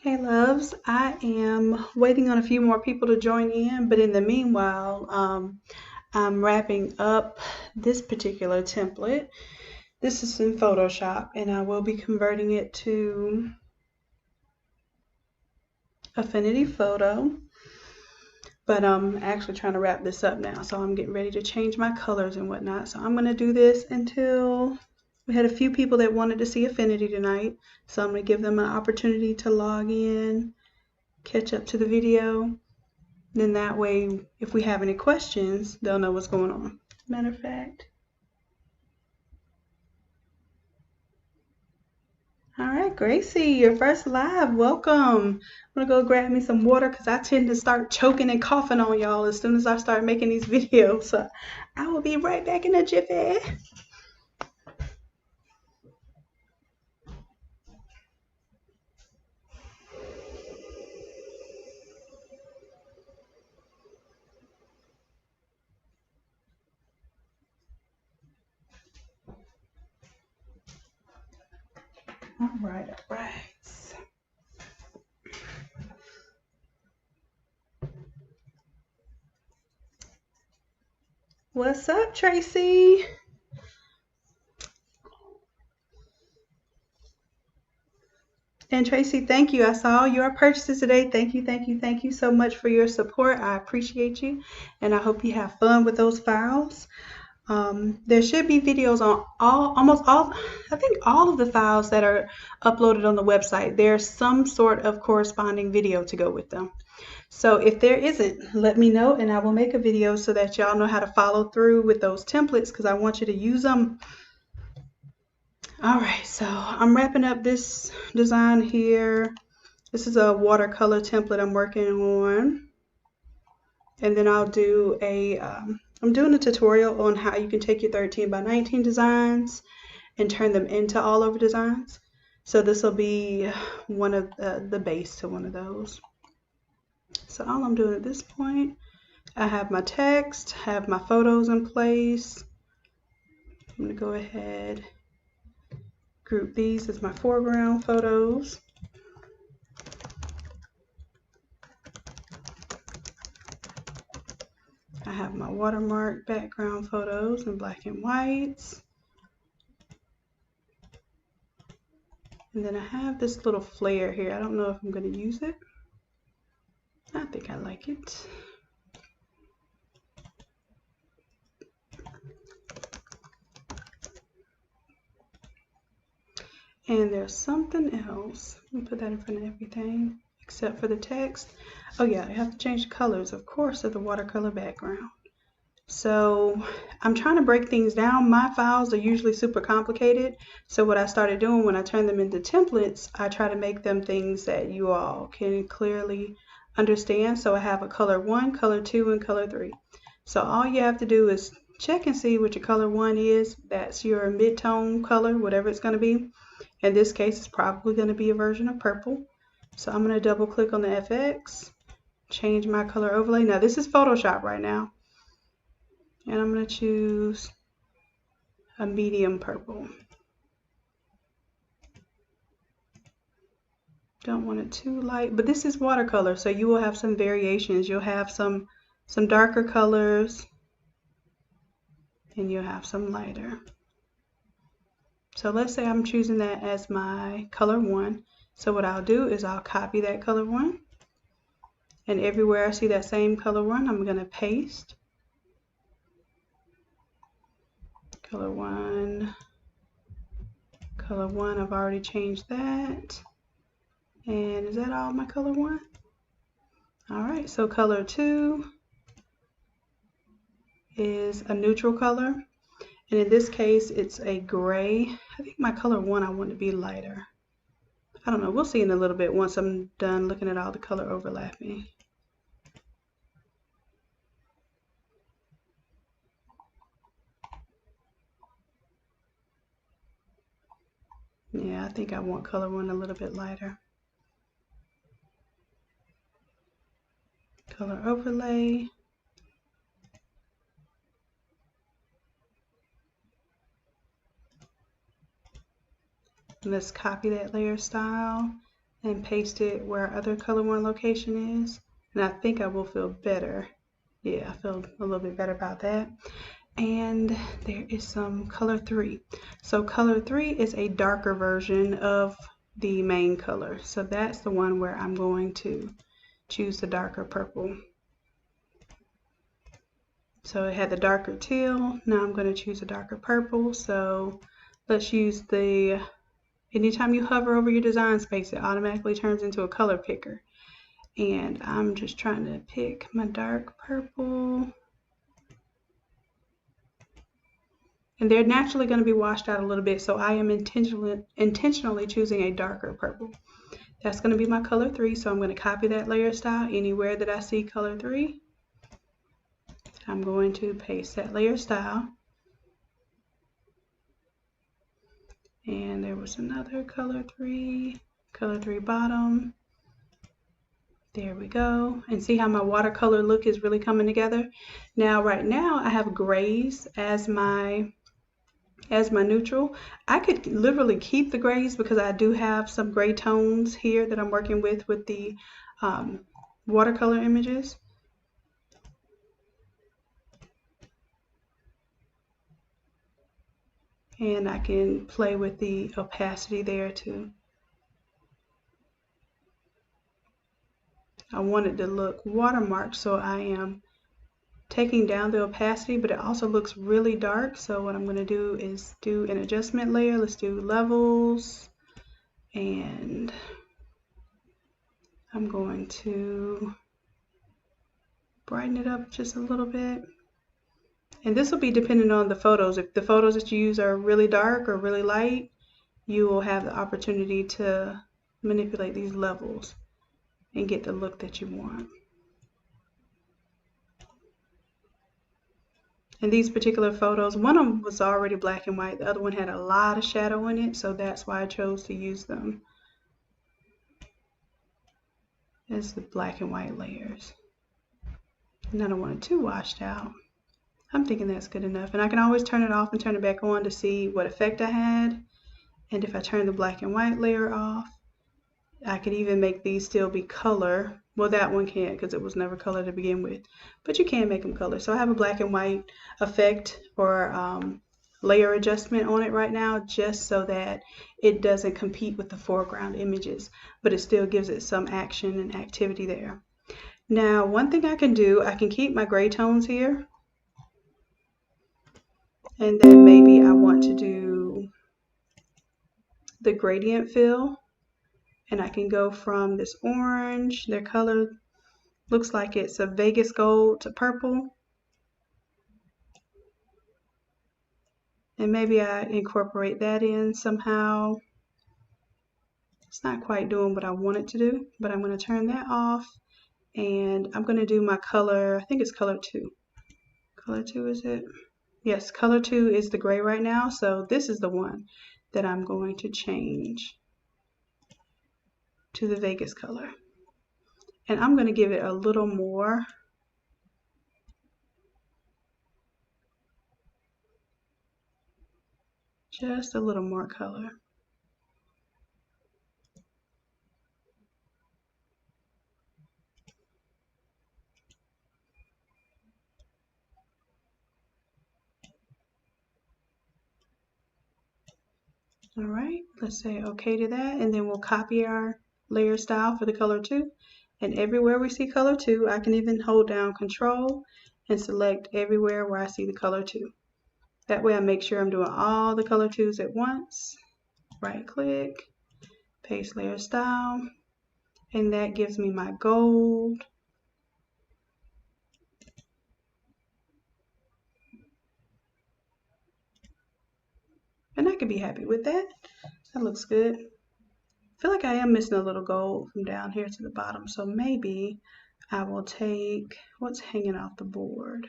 Hey loves, I am waiting on a few more people to join in, but in the meanwhile, I'm wrapping up this particular template. This is in Photoshop, and I will be converting it to Affinity Photo, but I'm actually trying to wrap this up now, so I'm getting ready to change my colors and whatnot. So I'm going to do this until we had a few people that wanted to see Affinity tonight, so I'm going to give them an opportunity to log in, catch up to the video. Then that way, if we have any questions, they'll know what's going on. Matter of fact. All right, Gracie, your first live. Welcome. I'm going to go grab me some water because I tend to start choking and coughing on y'all as soon as I start making these videos. So I will be right back in a jiffy. All right, all right. What's up, Tracy? And Tracy, thank you. I saw your purchases today. Thank you, thank you, thank you so much for your support. I appreciate you, and I hope you have fun with those files. There should be videos on almost all, I think all of the files that are uploaded on the website. There's some sort of corresponding video to go with them. So if there isn't, let me know and I will make a video so that y'all know how to follow through with those templates because I want you to use them. All right, so I'm wrapping up this design here. This is a watercolor template I'm working on. And then I'll do I'm doing a tutorial on how you can take your 13 by 19 designs and turn them into all over designs. So this will be one of the base to one of those. So all I'm doing at this point, I have my text, have my photos in place. I'm going to go ahead, group these as my foreground photos. I have my watermark background photos in black and whites. And then I have this little flare here. I don't know if I'm going to use it. I think I like it. And there's something else. Let me put that in front of everything except for the text. Oh yeah, I have to change the colors, of course, of the watercolor background. So I'm trying to break things down. My files are usually super complicated. So what I started doing when I turn them into templates, I try to make them things that you all can clearly understand. So I have a color 1, color 2, and color 3. So all you have to do is check and see what your color 1 is. That's your mid-tone color, whatever it's going to be. In this case, it's probably going to be a version of purple. So I'm going to double click on the FX, change my color overlay. Now this is Photoshop right now. And I'm going to choose a medium purple. Don't want it too light, but this is watercolor, so you will have some variations. You'll have some darker colors, and you'll have some lighter. So let's say I'm choosing that as my color 1. So what I'll do is I'll copy that color 1, and everywhere I see that same color 1, I'm going to paste. Color 1, color 1, I've already changed that. And is that all my color 1? All right, so color 2 is a neutral color. And in this case, it's a gray. I think my color 1, I want to be lighter. I don't know, we'll see in a little bit once I'm done looking at all the color overlapping. Yeah, I think I want color one a little bit lighter. Color overlay. Let's copy that layer style and paste it where our other color one location is. And I think I will feel better. Yeah, I feel a little bit better about that. And there is some color 3. So color 3 is a darker version of the main color. So that's the one where I'm going to choose the darker purple. So it had the darker teal. Now I'm going to choose a darker purple. So let's use the, anytime you hover over your design space, it automatically turns into a color picker. And I'm just trying to pick my dark purple. And they're naturally going to be washed out a little bit, so I am intentionally choosing a darker purple. That's going to be my color 3, so I'm going to copy that layer style anywhere that I see color 3. I'm going to paste that layer style. And there was another color 3 bottom. There we go. And see how my watercolor look is really coming together? Now, right now, I have grays as my neutral. I could literally keep the grays because I do have some gray tones here that I'm working with the watercolor images. And I can play with the opacity there too. I want it to look watermarked, so I am taking down the opacity, but it also looks really dark. So what I'm going to do is do an adjustment layer. Let's do levels, and I'm going to brighten it up just a little bit. And this will be dependent on the photos. If the photos that you use are really dark or really light, you will have the opportunity to manipulate these levels and get the look that you want. And these particular photos, one of them was already black and white. The other one had a lot of shadow in it, so that's why I chose to use them as the black and white layers. And I don't want it too washed out. I'm thinking that's good enough. And I can always turn it off and turn it back on to see what effect I had. And if I turn the black and white layer off, I could even make these still be color. Well, that one can't because it was never color to begin with, but you can make them color. So I have a black and white effect or layer adjustment on it right now, just so that it doesn't compete with the foreground images, but it still gives it some action and activity there. Now, one thing I can do, I can keep my gray tones here, and then maybe I want to do the gradient fill. And I can go from this orange, their color looks like it's a Vegas gold to purple. And maybe I incorporate that in somehow. It's not quite doing what I want it to do, but I'm going to turn that off. And I'm going to do my color, I think it's color 2. Color 2 is it? Yes, color 2 is the gray right now. So this is the one that I'm going to change to the Vegas color. And I'm going to give it a little more. Just a little more color. All right, let's say okay to that, and then we'll copy our layer style for the color 2. And everywhere we see color 2, I can even hold down Control and select everywhere where I see the color 2. That way I make sure I'm doing all the color 2s at once. Right click, paste layer style, and that gives me my gold. And I can be happy with that. That looks good. feel like I am missing a little gold from down here to the bottom, so maybe I will take what's hanging off the board.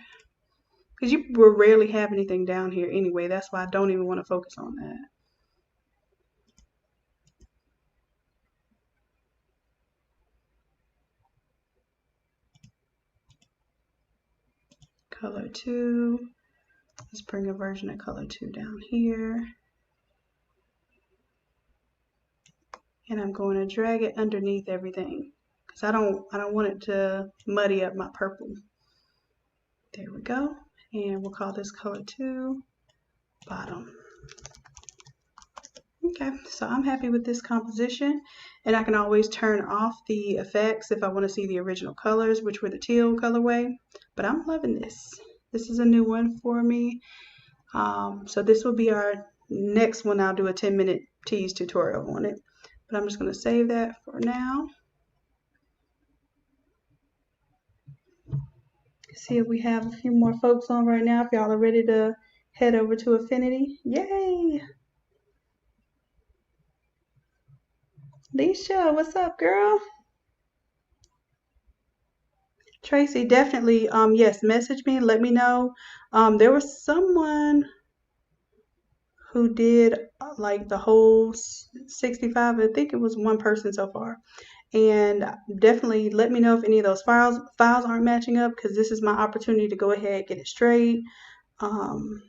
Because you will rarely have anything down here anyway. That's why I don't even want to focus on that. Color 2. Let's bring a version of color 2 down here. And I'm going to drag it underneath everything because I don't want it to muddy up my purple. There we go. And we'll call this color 2 bottom. Okay, so I'm happy with this composition, and I can always turn off the effects if I want to see the original colors, which were the teal colorway. But I'm loving this. This is a new one for me. So this will be our next one. I'll do a 10-minute tease tutorial on it. But I'm just going to save that for now. See if we have a few more folks on right now. If y'all are ready to head over to Affinty. Yay! Leisha, what's up, girl? Tracy, definitely, yes, message me, let me know. There was someone who did like the whole 65. I think it was one person so far. And definitely let me know if any of those files aren't matching up, because this is my opportunity to go ahead and get it straight. Then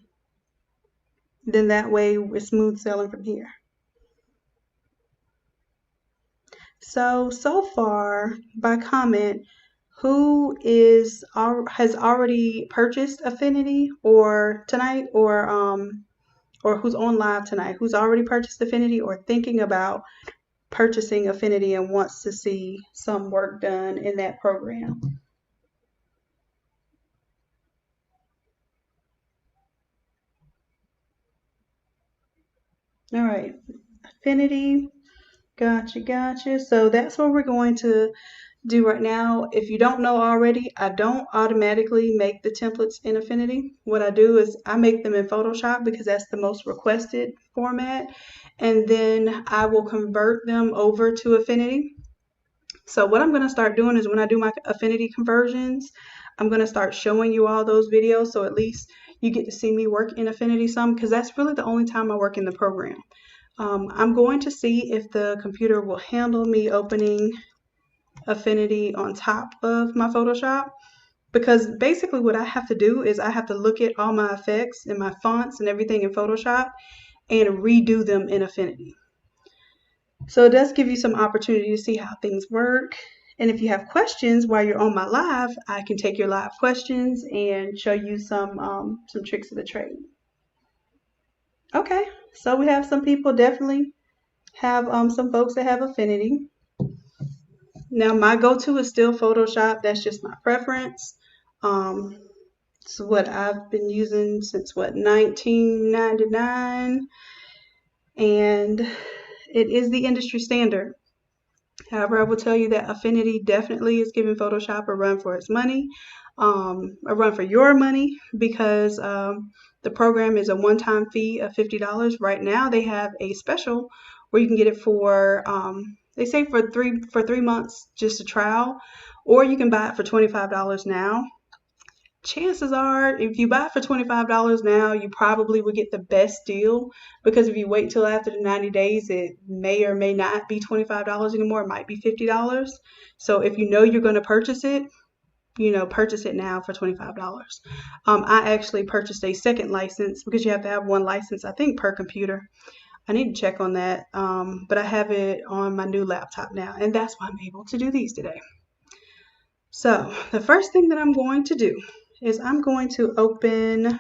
that way we're smooth sailing from here. So far by comment, who has already purchased Affinty or tonight, or who's on live tonight, who's already purchased Affinty or thinking about purchasing Affinty and wants to see some work done in that program? All right, Affinty, gotcha. So that's what we're going to do right now. If you don't know already, I don't automatically make the templates in Affinty. What I do is I make them in Photoshop because that's the most requested format, and then I will convert them over to Affinty. So what I'm going to start doing is when I do my Affinty conversions, I'm going to start showing you all those videos, so at least you get to see me work in Affinty some, because that's really the only time I work in the program. I'm going to see if the computer will handle me opening Affinty on top of my Photoshop, because basically what I have to do is I have to look at all my effects and my fonts and everything in Photoshop and redo them in Affinty. So it does give you some opportunity to see how things work. And if you have questions while you're on my live, I can take your live questions and show you some tricks of the trade. Okay, so we have some people, definitely have some folks that have Affinty. Now my go-to is still Photoshop. That's just my preference. It's what I've been using since 1999, and it is the industry standard. However, I will tell you that Affinty definitely is giving Photoshop a run for its money, a run for your money, because the program is a one-time fee of $50. Right now, they have a special where you can get it for, they say for three months, just a trial, or you can buy it for $25 now. Chances are, if you buy it for $25 now, you probably will get the best deal, because if you wait until after the 90 days, it may or may not be $25 anymore. It might be $50. So if you know you're going to purchase it, purchase it now for $25. I actually purchased a second license, because you have to have one license, I think, per computer. I need to check on that, but I have it on my new laptop now, and that's why I'm able to do these today. So the first thing that I'm going to do is I'm going to open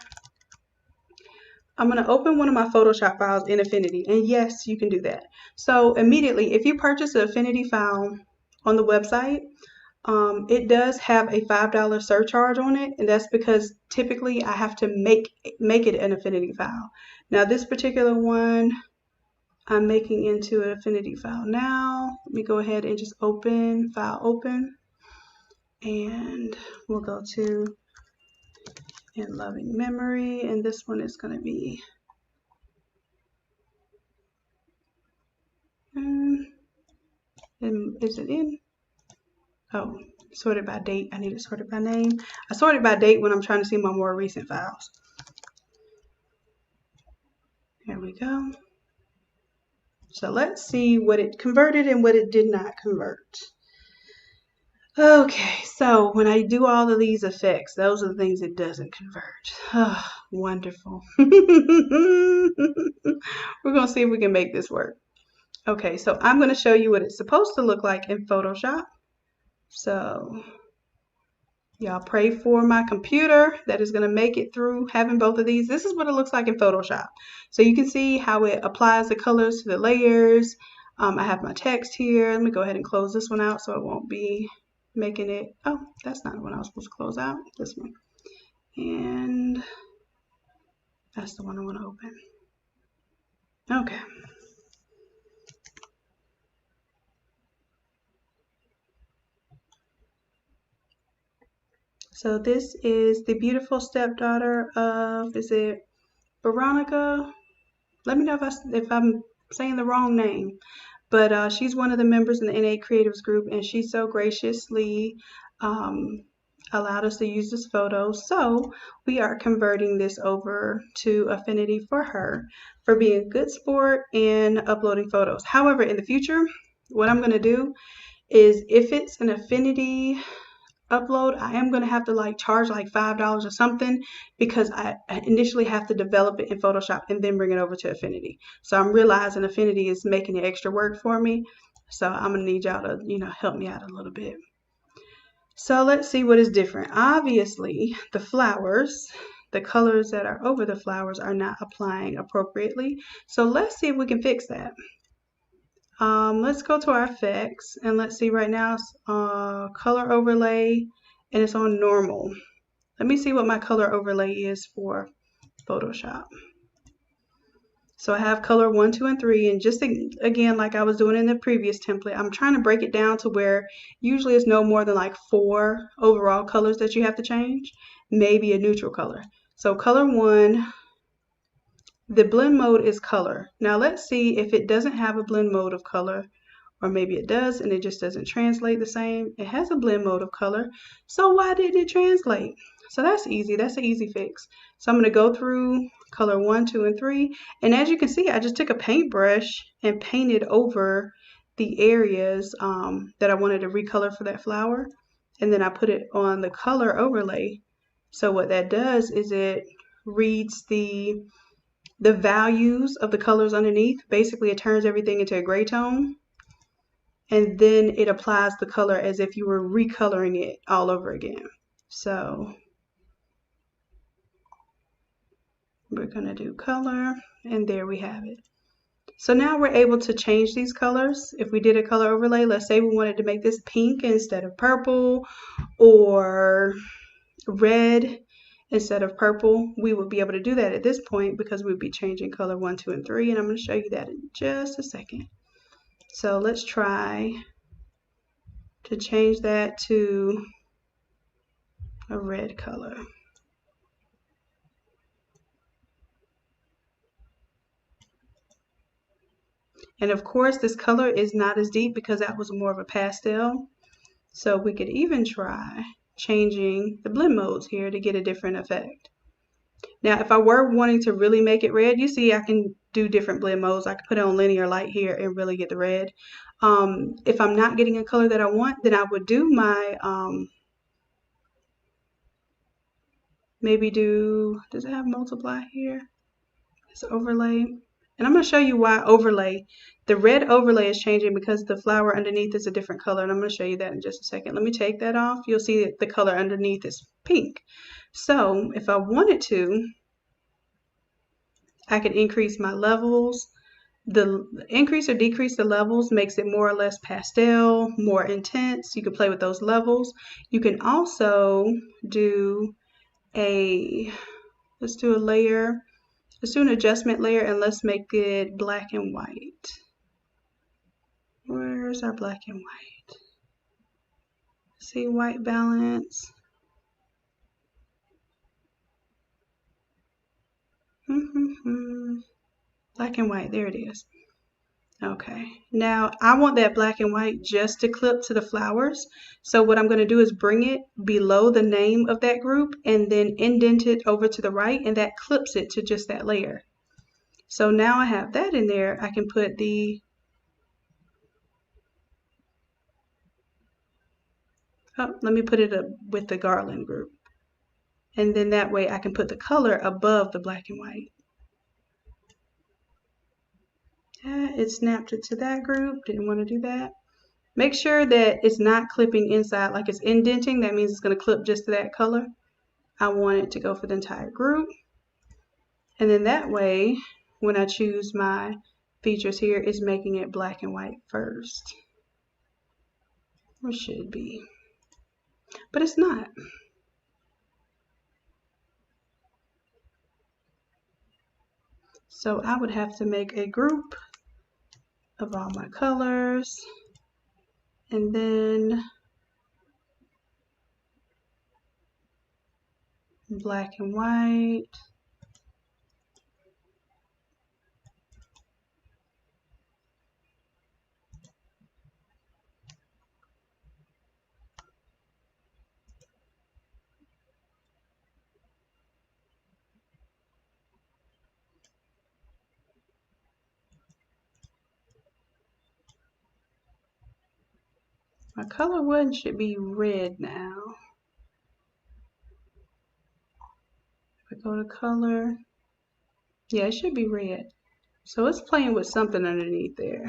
one of my Photoshop files in Affinty. And yes, you can do that. So immediately, if you purchase an Affinty file on the website, it does have a $5 surcharge on it, and that's because typically I have to make it an Affinty file. Now this particular one I'm making into an Affinty file now. Let me go ahead and just open, file open, and we'll go to in loving memory, and this one is going to be And is it in? Oh, sorted by date. I need it sorted by name. I sort it by date when I'm trying to see my more recent files. There we go. So let's see what it converted and what it did not convert. Okay, so when I do all of these effects, those are the things it doesn't convert. Oh, wonderful. We're going to see if we can make this work. Okay, so I'm going to show you what it's supposed to look like in Photoshop. So y'all pray for my computer that is going to make it through having both of these. This is what it looks like in Photoshop. So you can see how it applies the colors to the layers. I have my text here. Let me go ahead and close this one out so it won't be making it. Oh, that's not the one I was supposed to close out. This one. And that's the one I want to open. Okay. So this is the beautiful stepdaughter of, is it Veronica? Let me know if I'm saying the wrong name. But she's one of the members in the NA Creatives group, and she so graciously allowed us to use this photo. So we are converting this over to Affinity for her for being a good sport and uploading photos. However, in the future, what I'm going to do is if it's an Affinity upload, I am going to have to charge like $5 or something because I initially have to develop it in Photoshop and then bring it over to Affinity. So I'm realizing Affinity is making the extra work for me. So I'm going to need y'all to, help me out a little bit. So let's see what is different. Obviously, the flowers, the colors that are over the flowers are not applying appropriately. So let's see if we can fix that. Let's go to our effects and let's see right now it's color overlay and it's on normal. Let me see what my color overlay is for Photoshop. So I have color 1, 2, and 3, and just again, like I was doing in the previous template, I'm trying to break it down to where usually it's no more than like 4 overall colors that you have to change, maybe a neutral color. So color 1, the blend mode is color. Now let's see if it doesn't have a blend mode of color, or maybe it does and it just doesn't translate the same. It has a blend mode of color, so why didn't it translate? So that's easy. That's an easy fix. So I'm going to go through color 1, 2, and 3, and as you can see, I just took a paintbrush and painted over the areas that I wanted to recolor for that flower, and then I put it on the color overlay. So what that does is it reads the values of the colors underneath. Basically, it turns everything into a gray tone, and then it applies the color as if you were recoloring it all over again. So we're going to do color, and there we have it. So now we're able to change these colors. If we did a color overlay, let's say we wanted to make this pink instead of purple, or red instead of purple, we would be able to do that at this point because we'd be changing color 1, 2, and 3, and I'm going to show you that in just a second. So let's try to change that to a red color. And of course, this color is not as deep because that was more of a pastel. So we could even try changing the blend modes here to get a different effect. Now, if I were wanting to really make it red, you see I can do different blend modes. I can put it on linear light here and really get the red. If I'm not getting a color that I want, then I would do my, does it have multiply here? It's overlay. And I'm going to show you why overlay. The red overlay is changing because the flower underneath is a different color, and I'm going to show you that in just a second. Let me take that off. You'll see that the color underneath is pink. So if I wanted to, I could increase my levels. The increase or decrease the levels makes it more or less pastel, more intense. You can play with those levels. You can also do let's do a layer. Let's do an adjustment layer and let's make it black and white. Where's our black and white? See, white balance. Black and white, there it is. Okay, now I want that black and white just to clip to the flowers. So what I'm going to do is bring it below the name of that group and then indent it over to the right, and that clips it to just that layer. So now I have that in there. I can put the, oh, let me put it up with the garland group. And then that way I can put the color above the black and white. It snapped it to that group, didn't want to do that. Make sure that it's not clipping inside, like it's indenting. That means it's going to clip just to that color. I want it to go for the entire group. And then that way, when I choose my features here, it's making it black and white first. Or should be. But it's not. So I would have to make a group of all my colors. And then black and white. My color one should be red now. If I go to color, yeah, it should be red. So it's playing with something underneath there.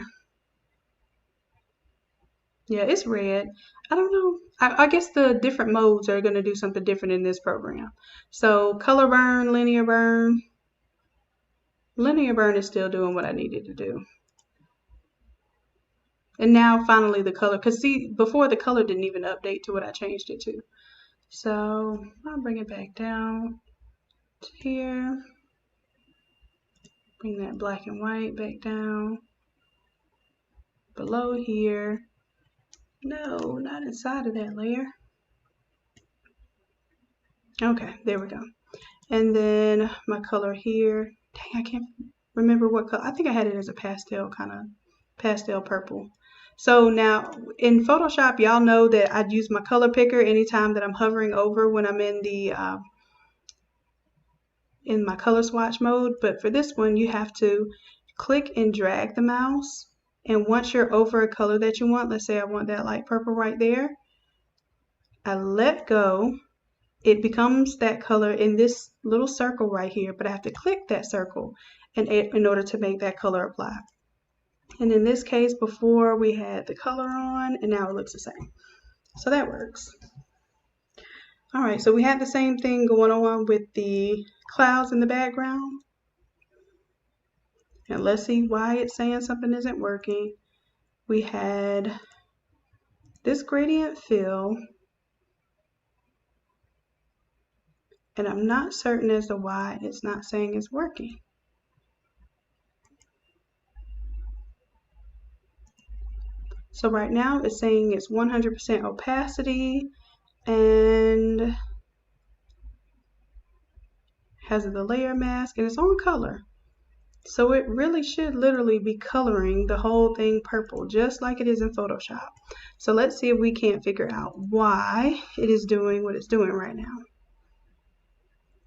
Yeah, it's red. I don't know. I guess the different modes are going to do something different in this program. So color burn, linear burn. Linear burn is still doing what I needed to do. And now finally the color, because see, before the color didn't even update to what I changed it to. So I'll bring it back down to here. Bring that black and white back down. Below here. No, not inside of that layer. Okay, there we go. And then my color here. Dang, I can't remember what color. I think I had it as a pastel, kind of pastel purple. So now in Photoshop, y'all know that I'd use my color picker anytime that I'm hovering over when I'm in the in my color swatch mode. But for this one, you have to click and drag the mouse. And once you're over a color that you want, let's say I want that light purple right there, I let go. It becomes that color in this little circle right here, but I have to click that circle in order to make that color apply. And in this case, before we had the color on, and now it looks the same. So that works. All right, so we had the same thing going on with the clouds in the background. And let's see why it's saying something isn't working. We had this gradient fill, and I'm not certain as to why it's not saying it's working. So right now it's saying it's 100% opacity and has the layer mask and it's on color. So it really should literally be coloring the whole thing purple, just like it is in Photoshop. So let's see if we can't figure out why it is doing what it's doing right now.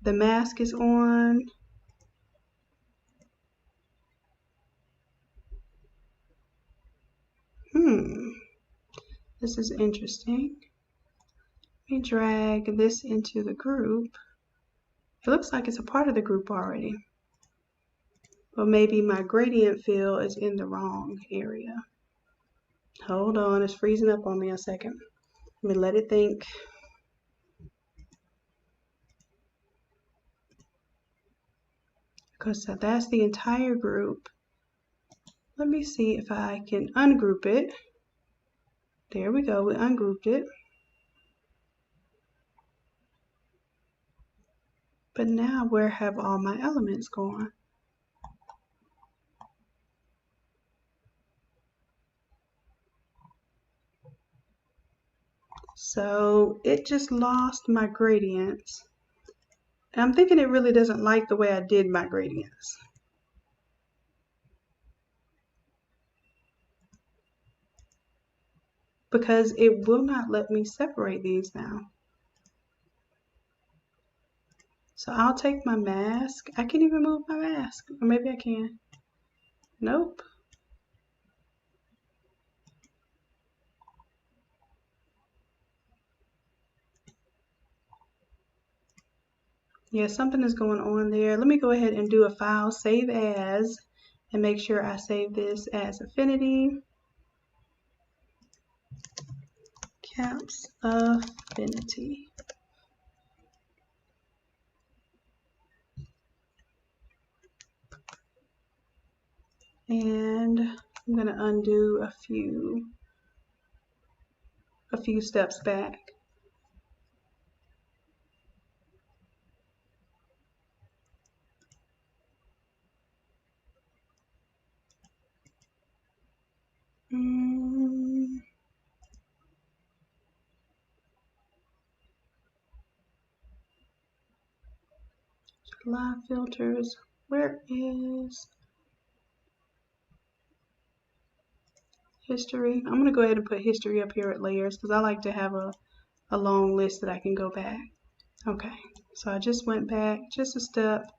The mask is on. This is interesting. Let me drag this into the group. It looks like it's a part of the group already. But maybe my gradient fill is in the wrong area. Hold on, it's freezing up on me a second. Let me let it think. Because that's the entire group. Let me see if I can ungroup it. There we go, we ungrouped it. But now where have all my elements gone? So it just lost my gradients. And I'm thinking it really doesn't like the way I did my gradients. because it will not let me separate these now. So I'll take my mask. I can't even move my mask, or maybe I can. Nope. Yeah, something is going on there. Let me go ahead and do a file, save as, and make sure I save this as Affinity. Caps Affinity. And I'm going to undo a few steps back. Live filters. Where is history? I'm going to go ahead and put history up here at layers because I like to have a long list that I can go back. Okay, so I just went back just a step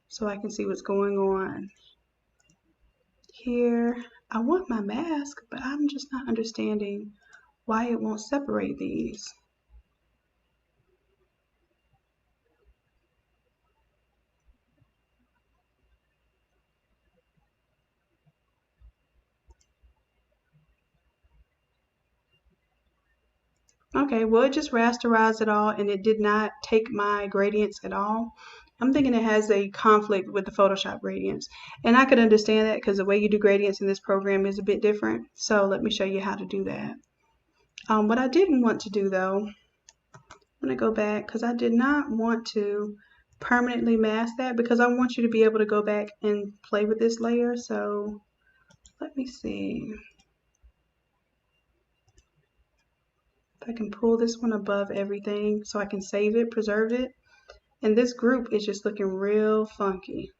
so I can see what's going on here. I want my mask, but I'm just not understanding why it won't separate these. Okay, well, it just rasterized it all and it did not take my gradients at all. I'm thinking it has a conflict with the Photoshop gradients. And I could understand that because the way you do gradients in this program is a bit different. So let me show you how to do that. What I didn't want to do though, I'm going to go back because I did not want to permanently mask that because I want you to be able to go back and play with this layer. So let me see. I can pull this one above everything so I can save it, preserve it. And this group is just looking real funky.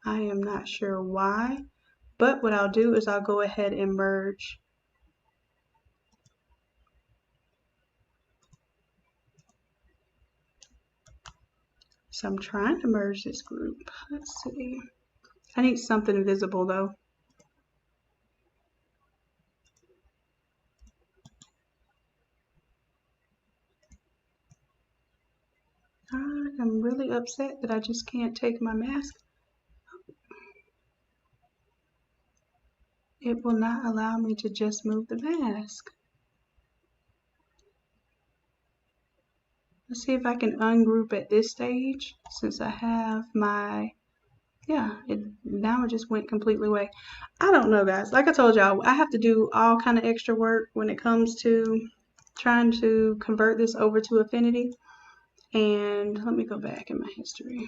I am not sure why, but what I'll do is I'll go ahead and merge. So I'm trying to merge this group. Let's see. I need something visible though. I'm really upset that I just can't take my mask. It will not allow me to just move the mask. Let's see if I can ungroup at this stage since I have my, yeah, now it just went completely away. I don't know, guys. Like I told y'all, I have to do all kind of extra work when it comes to trying to convert this over to Affinity. And let me go back in my history.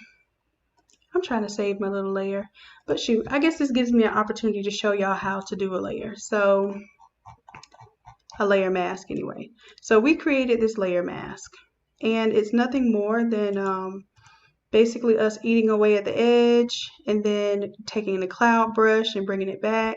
I'm trying to save my little layer, but shoot, I guess this gives me an opportunity to show y'all how to do a layer. So a layer mask anyway. So we created this layer mask and it's nothing more than basically us eating away at the edge and then taking the cloud brush and bringing it back.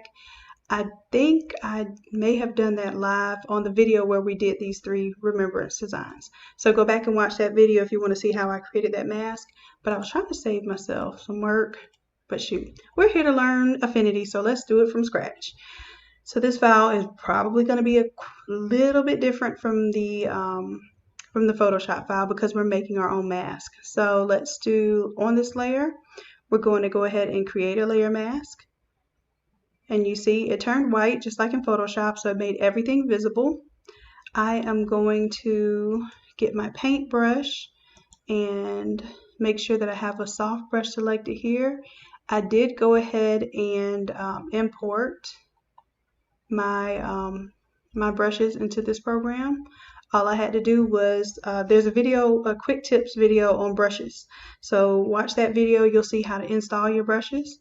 I think I may have done that live on the video where we did these 3 remembrance designs. So go back and watch that video if you want to see how I created that mask. But I was trying to save myself some work, but shoot, we're here to learn Affinity, so let's do it from scratch. So this file is probably going to be a little bit different from the Photoshop file because we're making our own mask. So let's do, on this layer, we're going to go ahead and create a layer mask. And you see it turned white just like in Photoshop, so it made everything visible. I am going to get my paintbrush and make sure that I have a soft brush selected here. I did go ahead and import my my brushes into this program. All I had to do was, there's a video, a quick tips video on brushes. So watch that video, you'll see how to install your brushes.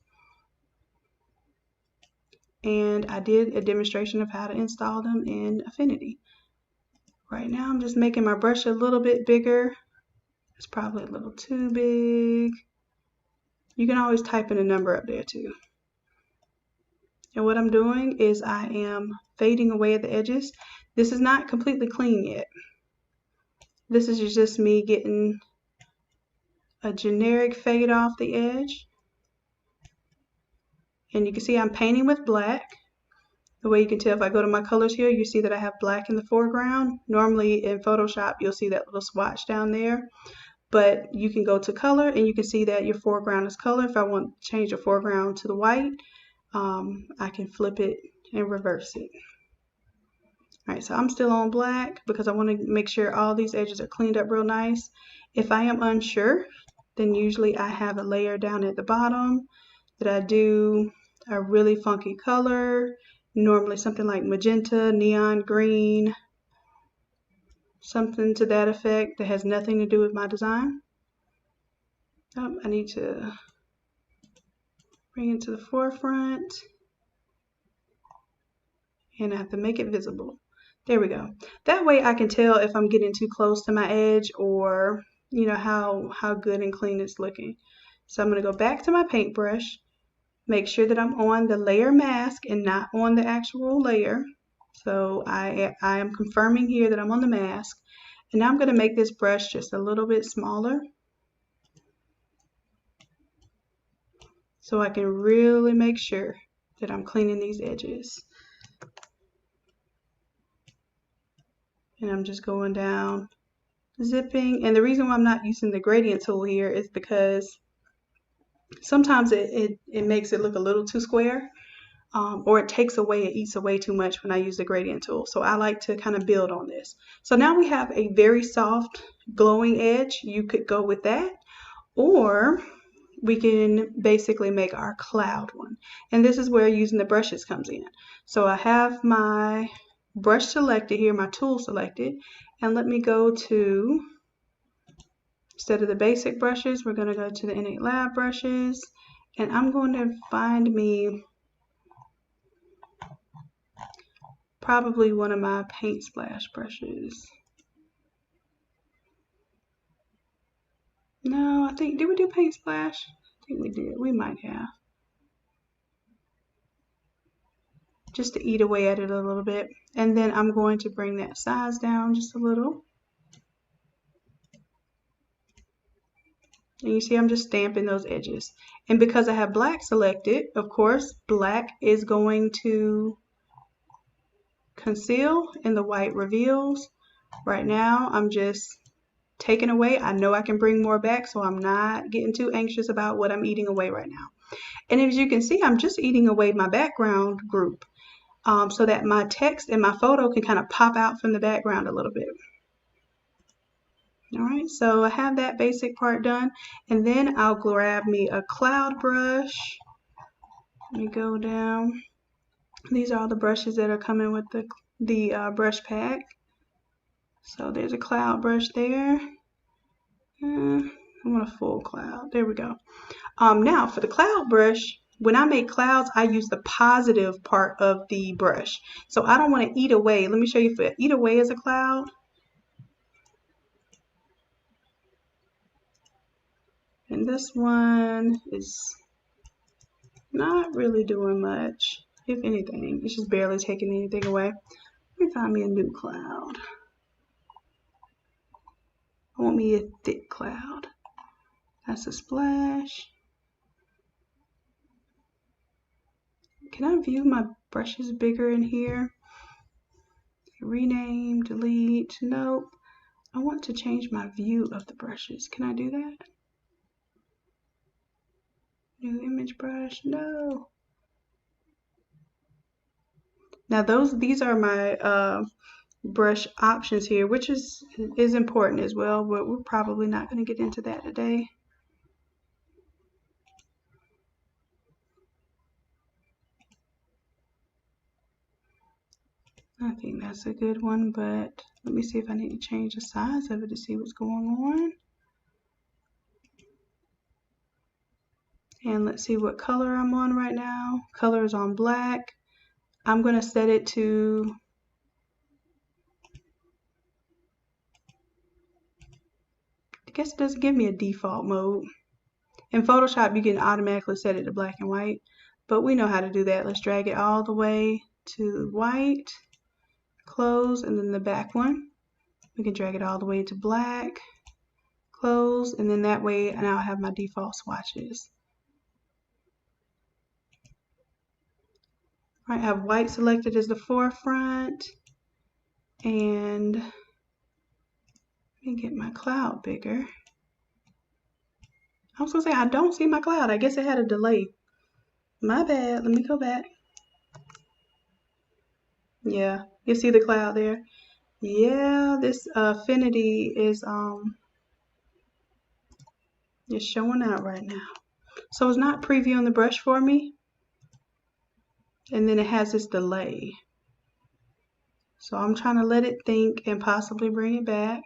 And I did a demonstration of how to install them in Affinity. Right now I'm just making my brush a little bit bigger. It's probably a little too big. You can always type in a number up there too. And what I'm doing is I am fading away at the edges. This is not completely clean yet. This is just me getting a generic fade off the edge. And you can see I'm painting with black. The way you can tell, if I go to my colors here, you see that I have black in the foreground. Normally in Photoshop, you'll see that little swatch down there. But you can go to color and you can see that your foreground is color. If I want to change the foreground to the white, I can flip it and reverse it. All right, so I'm still on black because I want to make sure all these edges are cleaned up real nice. If I am unsure, then usually I have a layer down at the bottom that I do a really funky color, normally something like magenta, neon green, something to that effect that has nothing to do with my design. Oh, I need to bring it to the forefront, and I have to make it visible. There we go. That way I can tell if I'm getting too close to my edge, or you know how good and clean it's looking. So I'm going to go back to my paintbrush, make sure that I'm on the layer mask and not on the actual layer. So I am confirming here that I'm on the mask, and now I'm going to make this brush just a little bit smaller so I can really make sure that I'm cleaning these edges. And I'm just going down, zipping. And the reason why I'm not using the gradient tool here is because sometimes it makes it look a little too square, or it takes away, it eats away too much when I use the gradient tool. So I like to kind of build on this. So now we have a very soft glowing edge. You could go with that, or we can basically make our cloud one. And this is where using the brushes comes in. So I have my brush selected here, my tool selected, and let me go to, instead of the basic brushes, we're going to go to the Innate Lab brushes, and I'm going to find me probably one of my paint splash brushes. No, I think, did we do paint splash? I think we did. We might have. Just to eat away at it a little bit. And then I'm going to bring that size down just a little. And you see I'm just stamping those edges. And because I have black selected, of course, black is going to conceal and the white reveals. Right now, I'm just taking away. I know I can bring more back, so I'm not getting too anxious about what I'm eating away right now. And as you can see, I'm just eating away my background group, so that my text and my photo can kind of pop out from the background a little bit. All right, so I have that basic part done, and then I'll grab me a cloud brush. Let me go down. These are all the brushes that are coming with the brush pack. So there's a cloud brush there. I want a full cloud. There we go. Now for the cloud brush, when I make clouds, I use the positive part of the brush. So I don't want to eat away. Let me show you for eat away as a cloud. And this one is not really doing much. If anything, it's just barely taking anything away. Let me find me a new cloud. I want me a thick cloud. That's a splash. Can I view my brushes bigger in here? Rename, delete, nope. I want to change my view of the brushes. Can I do that? New image brush, no. Now these are my brush options here, which is important as well, but we're probably not going to get into that today. I think that's a good one, but let me see if I need to change the size of it to see what's going on. And let's see what color I'm on right now. Color is on black. I'm going to set it to I guess it doesn't give me a default mode. In Photoshop, you can automatically set it to black and white, but we know how to do that. Let's drag it all the way to white, close, and then the back one. We can drag it all the way to black, close, and then that way now I have my default swatches. All right, I have white selected as the forefront, and let me get my cloud bigger. I was gonna say I don't see my cloud. I guess it had a delay. My bad. Let me go back. Yeah, you see the cloud there? Yeah, this Affinity is showing out right now. So it's not previewing the brush for me, and then it has this delay. So I'm trying to let it think and possibly bring it back.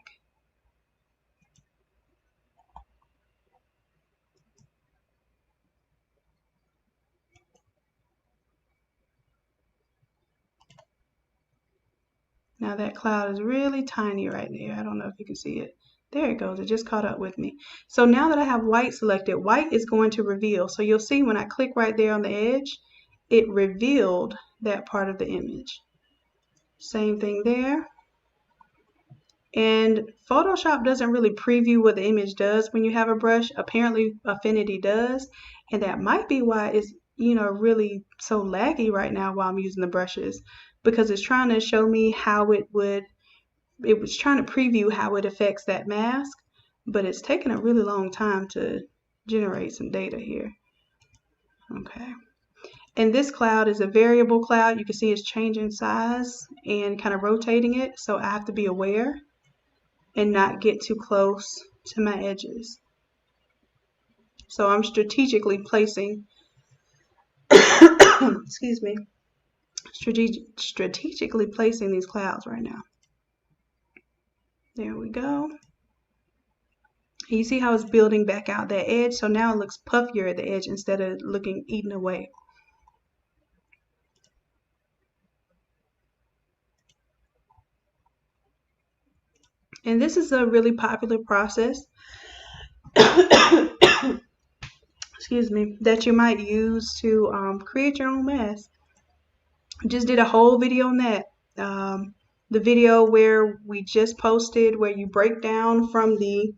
Now that cloud is really tiny right there. I don't know if you can see it. There it goes. It just caught up with me. So now that I have white selected, white is going to reveal. So you'll see when I click right there on the edge, it revealed that part of the image. Same thing there. And Photoshop doesn't really preview what the image does when you have a brush. Apparently Affinity does. And that might be why it's, really so laggy right now while I'm using the brushes, because it's trying to show me how it was trying to preview how it affects that mask, but it's taking a really long time to generate some data here. Okay. And this cloud is a variable cloud. You can see it's changing size and kind of rotating it. So I have to be aware and not get too close to my edges. So I'm strategically placing, excuse me, strategically placing these clouds right now. There we go. You see how it's building back out that edge? So now it looks puffier at the edge instead of looking eaten away. And this is a really popular process, excuse me, that you might use to create your own mask. I just did a whole video on that. The video where we just posted, where you break down from the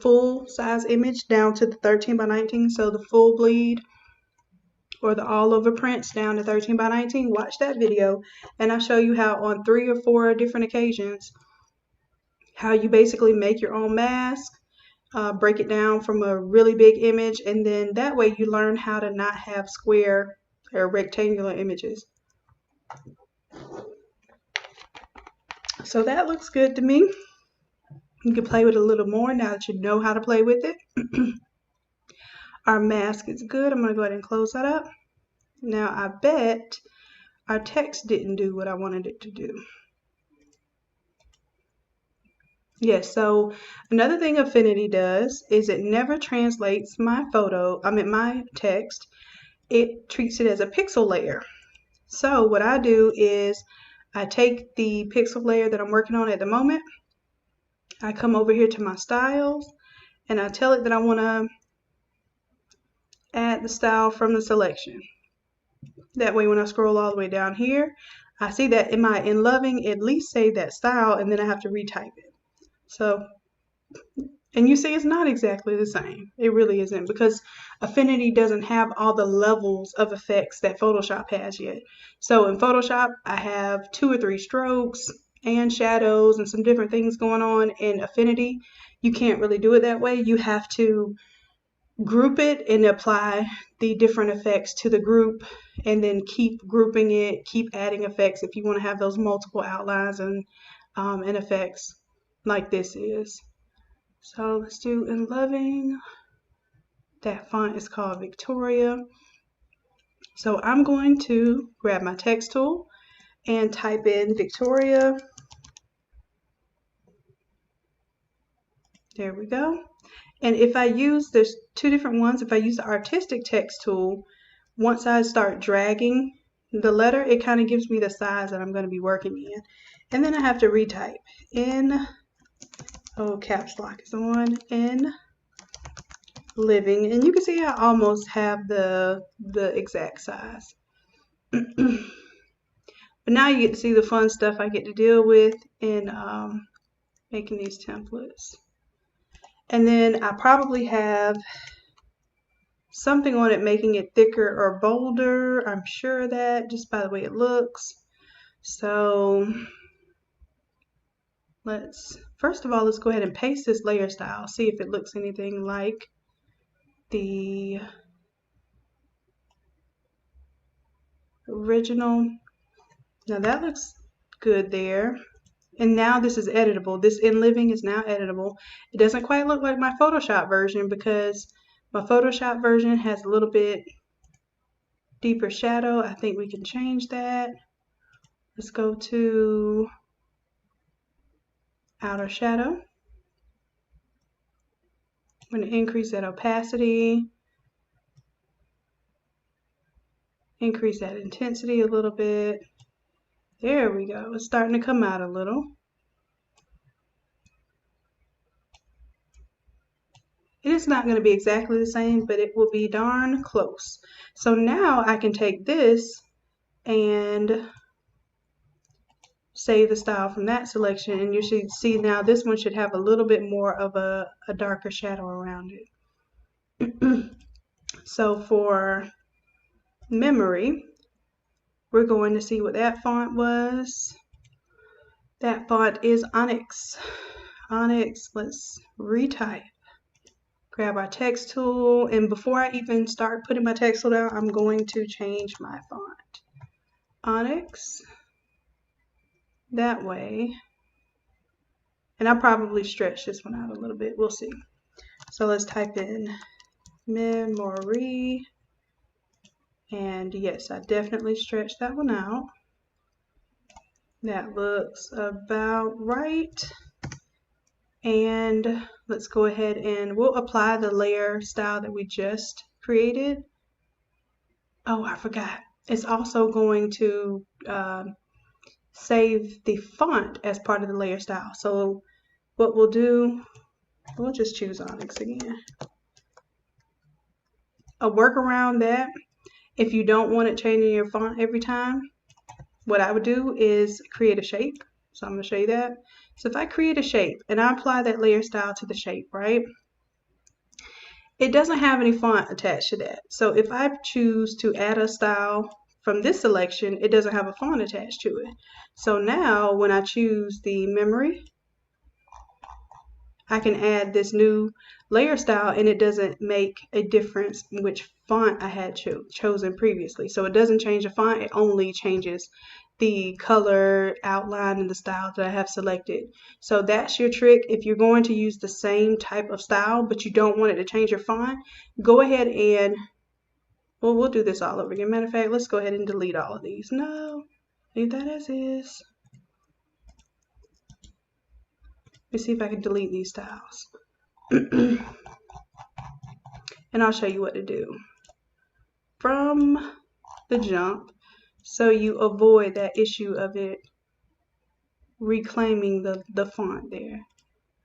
full size image down to the 13 by 19, so the full bleed or the all over prints down to 13 by 19. Watch that video and I'll show you how on 3 or 4 different occasions how you basically make your own mask, break it down from a really big image, and then that way you learn how to not have square or rectangular images. So that looks good to me. You can play with it a little more now that you know how to play with it. Our mask is good. I'm going to go ahead and close that up. Now I bet our text didn't do what I wanted it to do. Yes, so another thing Affinity does is it never translates my text. It treats it as a pixel layer. So what I do is I take the pixel layer that I'm working on at the moment. I come over here to my styles and I tell it that I want to add the style from the selection. That way when I scroll all the way down here, I see that in my in loving at least save that style, and then I have to retype it. So, and you see it's not exactly the same. It really isn't, because Affinity doesn't have all the levels of effects that Photoshop has yet. So in Photoshop, I have 2 or 3 strokes and shadows and some different things going on. In Affinity, you can't really do it that way. You have to group it and apply the different effects to the group, and then keep grouping it, keep adding effects if you want to have those multiple outlines and effects like this is. So let's do in loving. That font is called Victoria. So I'm going to grab my text tool and type in Victoria. There we go. And if I use, there's 2 different ones. If I use the artistic text tool, once I start dragging the letter, it kind of gives me the size that I'm going to be working in. And then I have to retype in, caps lock is on, in living, and you can see I almost have the exact size. But now you get to see the fun stuff I get to deal with in making these templates. And then I probably have something on it making it thicker or bolder. I'm sure of that just by the way it looks. So first of all, let's go ahead and paste this layer style, see if it looks anything like the original. Now that looks good there. And now this is editable. This in living is now editable. It doesn't quite look like my Photoshop version because my Photoshop version has a little bit deeper shadow. I think we can change that. Let's go to outer shadow. I'm going to increase that opacity. Increase that intensity a little bit. There we go. It's starting to come out a little. It is not going to be exactly the same, but it will be darn close. So now I can take this and save the style from that selection, and you should see now this one should have a little bit more of a darker shadow around it. So for memory, we're going to see what that font was. That font is Onyx. Onyx, let's retype. Grab our text tool, and before I even start putting my text tool down, I'm going to change my font. Onyx, that way. And I'll probably stretch this one out a little bit, we'll see. So let's type in memory, and yes, I definitely stretched that one out. That looks about right. And let's go ahead and we'll apply the layer style that we just created. Oh, I forgot. It's also going to save the font as part of the layer style. So what we'll do, we'll just choose Onyx again. A workaround that, if you don't want it changing your font every time, what I would do is create a shape. So I'm going to show you that. So if I create a shape and I apply that layer style to the shape, right? It doesn't have any font attached to that. So if I choose to add a style from this selection, it doesn't have a font attached to it. So now when I choose the memory, I can add this new layer style and it doesn't make a difference in which font I had chosen previously. So it doesn't change the font, it only changes the color, outline, and the style that I have selected. So that's your trick. If you're going to use the same type of style but you don't want it to change your font, go ahead and, well, we'll do this all over again. Matter of fact, let's go ahead and delete all of these. No, leave that as is. Let's see if I can delete these styles. And I'll show you what to do from the jump so you avoid that issue of it reclaiming the font there.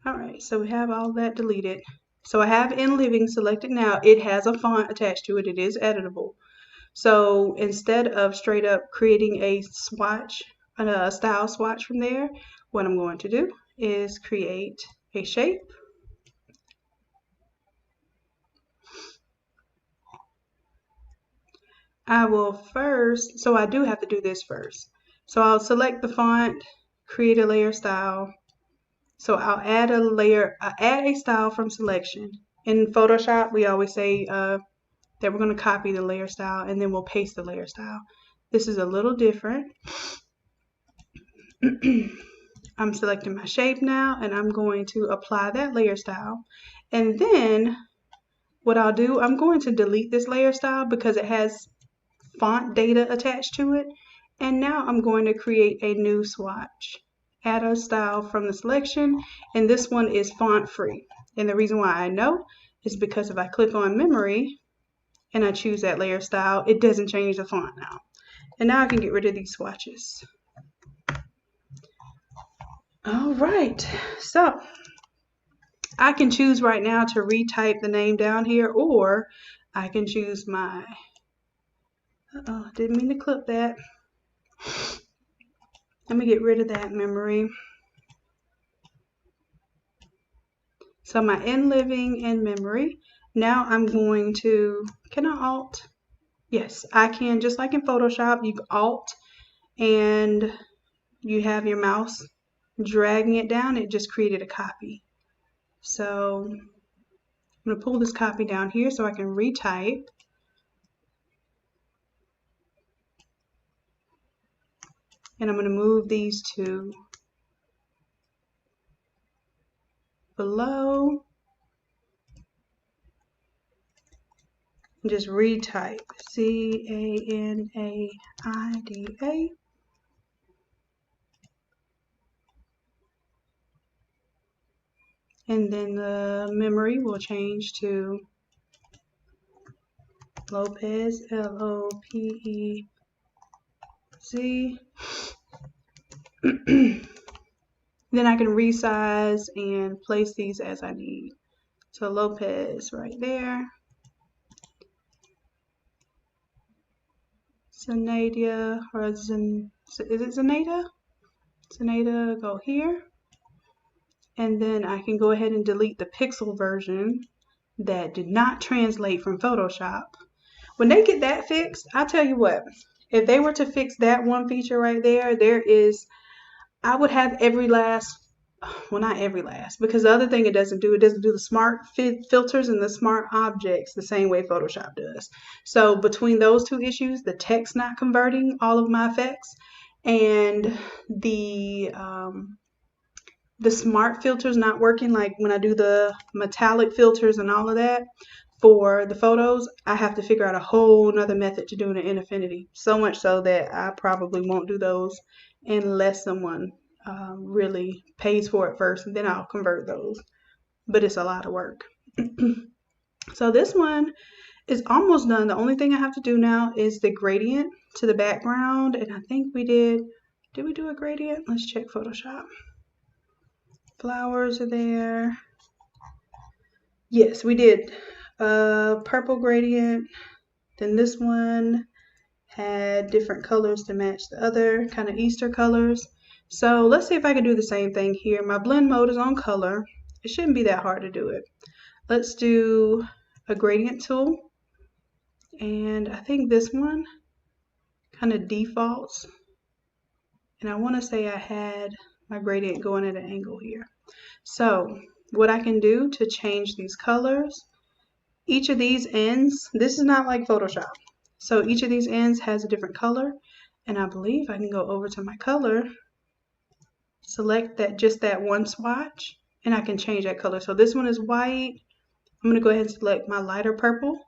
Alright, so we have all that deleted. So I have in living selected now. It has a font attached to it. It is editable. So instead of straight up creating a swatch, a style swatch from there, what I'm going to do is create a shape. I will first, so I do have to do this first. So I'll select the font, create a layer style. So I'll add a layer, add a style from selection. In Photoshop, we always say that we're going to copy the layer style and then we'll paste the layer style. This is a little different. I'm selecting my shape now and I'm going to apply that layer style. And then what I'll do, I'm going to delete this layer style because it has font data attached to it. And now I'm going to create a new swatch. Add a style from the selection, and this one is font free. And the reason why I know is because if I click on memory and I choose that layer style, it doesn't change the font now. And now I can get rid of these swatches. All right, so I can choose right now to retype the name down here, or I can choose my, didn't mean to clip that. Let me get rid of that memory. So my in living and memory. Now I'm going to, can I alt? Yes, I can, just like in Photoshop, you alt and you have your mouse dragging it down, it just created a copy. So I'm going to pull this copy down here so I can retype. And I'm going to move these two below. And just retype CANAIDA. And then the memory will change to Lopez, Lopez. Then I can resize and place these as I need. So Lopez right there. Zenaida, or is it Zenaida? Zenaida, go here. And then I can go ahead and delete the pixel version that did not translate from Photoshop. When they get that fixed, I'll tell you what, if they were to fix that one feature right there, I would have every last, well, not every last, because the other thing it doesn't do the smart filters and the smart objects the same way Photoshop does. So between those two issues, the text not converting all of my effects and the smart filters not working, like when I do the metallic filters and all of that for the photos, I have to figure out a whole nother method to doing it in Affinity. So much so that I probably won't do those unless someone really pays for it first, and then I'll convert those. But it's a lot of work. So this one is almost done. The only thing I have to do now is the gradient to the background, and I think we did we do a gradient? Let's check Photoshop. Flowers are there. Yes, we did a purple gradient. Then this one had different colors to match the other kind of Easter colors. So let's see if I can do the same thing here. My blend mode is on color. It shouldn't be that hard to do it. Let's do a gradient tool. And I think this one kind of defaults. And I want to say I had my gradient going at an angle here. So what I can do to change these colors, each of these ends, this is not like Photoshop. So each of these ends has a different color. And I believe I can go over to my color, select just that one swatch, and I can change that color. So this one is white. I'm going to go ahead and select my lighter purple.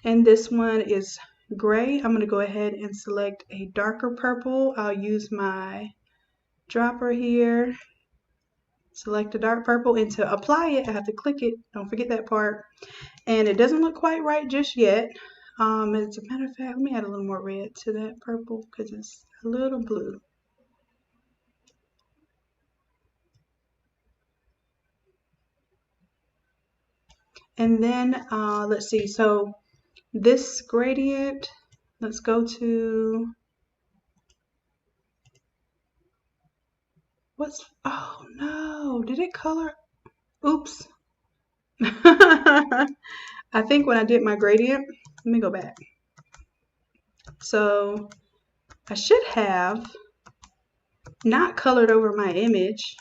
And this one is gray. I'm going to go ahead and select a darker purple. I'll use my dropper here, select a dark purple, and to apply it, I have to click it. Don't forget that part. And it doesn't look quite right just yet. As a matter of fact, let me add a little more red to that purple because it's a little blue. And then let's see, so this gradient, let's go to, oh no, did it color? Oops. I think when I did my gradient, let me go back. So I should have not colored over my image.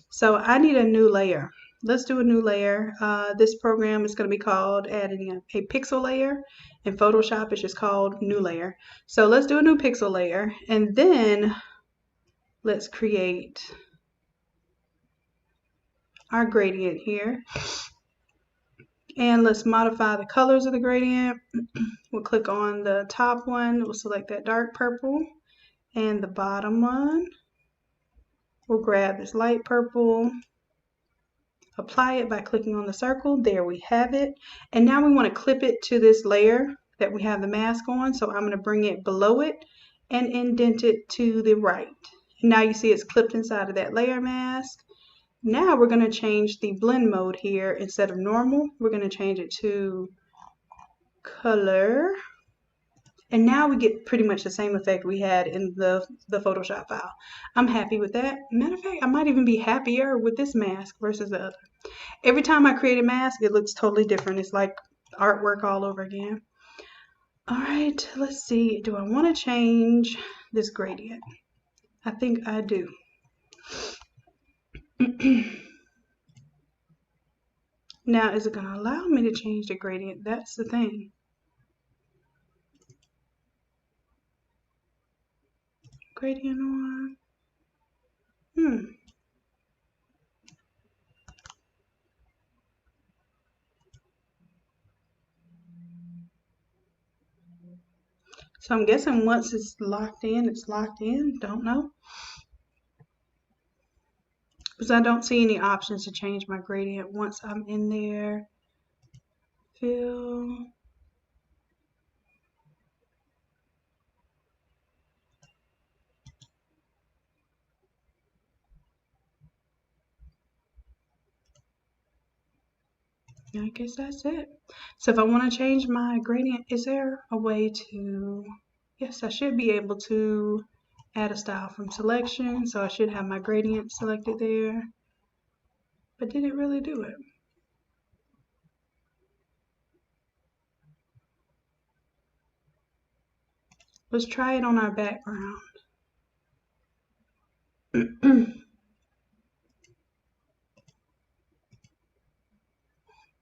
So I need a new layer. Let's do a new layer. This program is going to be called adding a pixel layer. In Photoshop, it's just called new layer. So let's do a new pixel layer. And then let's create our gradient here. And let's modify the colors of the gradient. We'll click on the top one. We'll select that dark purple. And the bottom one, we'll grab this light purple. Apply it by clicking on the circle. There we have it. And now we want to clip it to this layer that we have the mask on. So I'm going to bring it below it and indent it to the right. And now you see it's clipped inside of that layer mask. Now we're going to change the blend mode here. Instead of normal, we're going to change it to color. And now we get pretty much the same effect we had in the Photoshop file. I'm happy with that. Matter of fact, I might even be happier with this mask versus the other. Every time I create a mask, it looks totally different. It's like artwork all over again. All right, let's see. Do I want to change this gradient? I think I do. Now, is it going to allow me to change the gradient? That's the thing. Gradient on. So I'm guessing once it's locked in, it's locked in. Don't know. Because I don't see any options to change my gradient once I'm in there. Fill. I guess that's it. So if I want to change my gradient, is there a way to, yes, I should be able to add a style from selection. So I should have my gradient selected there. But did it really do it? Let's try it on our background.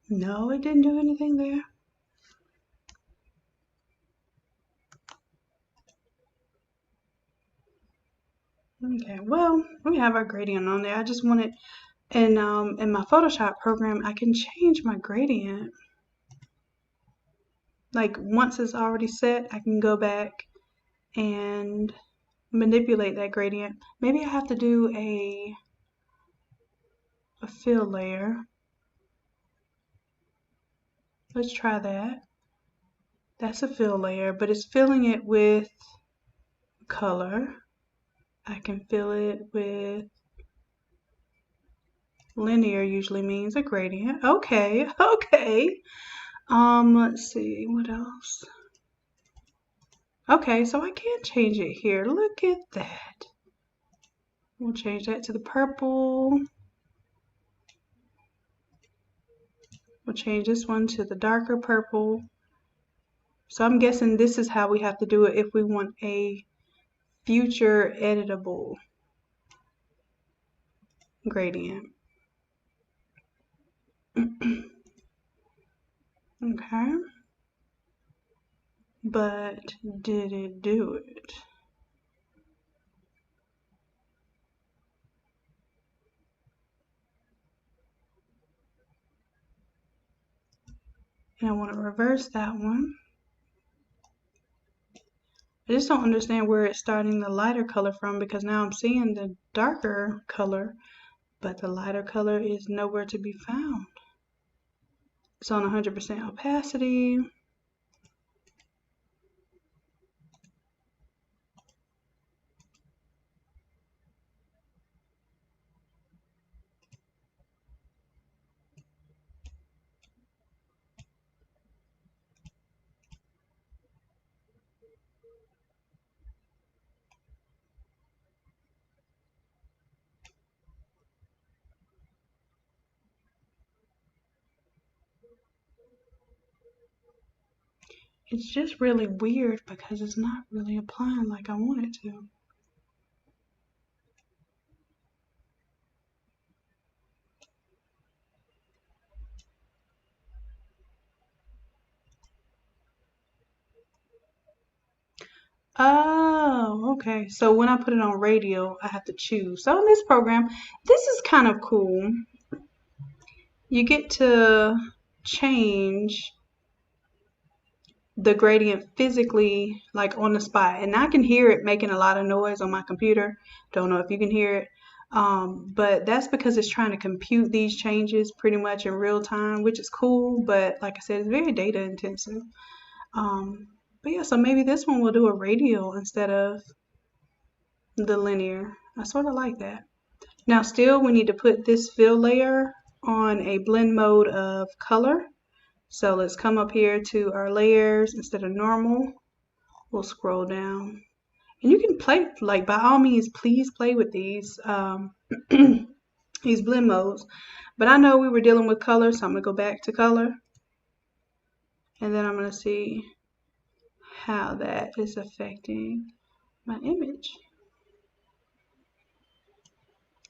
No, it didn't do anything there. Okay, well, we have our gradient on there. I just wanted, and in my Photoshop program, I can change my gradient. Like once it's already set, I can go back and manipulate that gradient. Maybe I have to do a fill layer. Let's try that. That's a fill layer, but it's filling it with color. I can fill it with linear, usually means a gradient. Okay, okay. Let's see, what else? Okay, so I can change it here. Look at that. We'll change that to the purple. We'll change this one to the darker purple. So I'm guessing this is how we have to do it if we want a future editable gradient. Okay. But did it do it? And I want to reverse that one. I just don't understand where it's starting the lighter color from, because now I'm seeing the darker color, but the lighter color is nowhere to be found. It's on 100% opacity. It's just really weird because it's not really applying like I want it to. Oh, okay. So when I put it on radial, I have to choose. So in this program, this is kind of cool. You get to change the gradient physically, like on the spot. And I can hear it making a lot of noise on my computer. Don't know if you can hear it. But that's because it's trying to compute these changes pretty much in real time, which is cool. But like I said, it's very data intensive. But yeah, so maybe this one will do a radial instead of the linear. I sort of like that. Now still we need to put this fill layer on a blend mode of color. So let's come up here to our layers instead of normal. We'll scroll down. And you can play, like by all means, please play with these these blend modes. But I know we were dealing with color, so I'm gonna go back to color. And then I'm gonna see how that is affecting my image.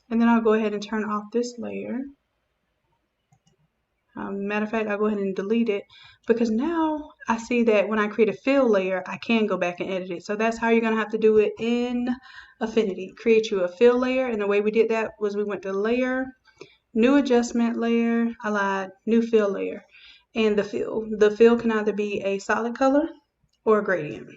And then I'll go ahead and turn off this layer. Matter of fact, I'll go ahead and delete it because now I see that when I create a fill layer, I can go back and edit it. So that's how you're gonna have to do it in Affinity. Create you a fill layer, and the way we did that was we went to layer, new adjustment layer, I lied, new fill layer. And the fill can either be a solid color or a gradient.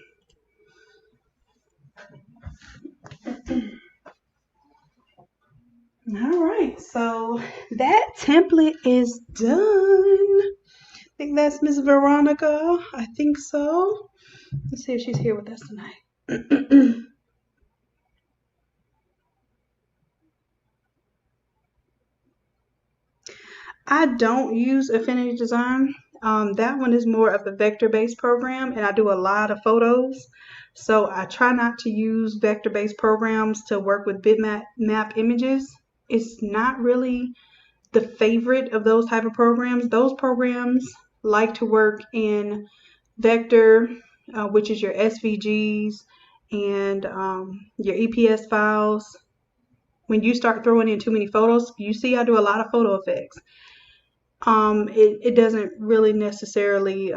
All right, so that template is done. I think that's Miss Veronica. I think so. Let's see if she's here with us tonight. I don't use Affinity Design. That one is more of a vector-based program, and I do a lot of photos. So I try not to use vector-based programs to work with bitmap images. It's not really the favorite of those type of programs. Those programs like to work in vector, which is your SVGs and your EPS files. When you start throwing in too many photos, you see I do a lot of photo effects. It doesn't really necessarily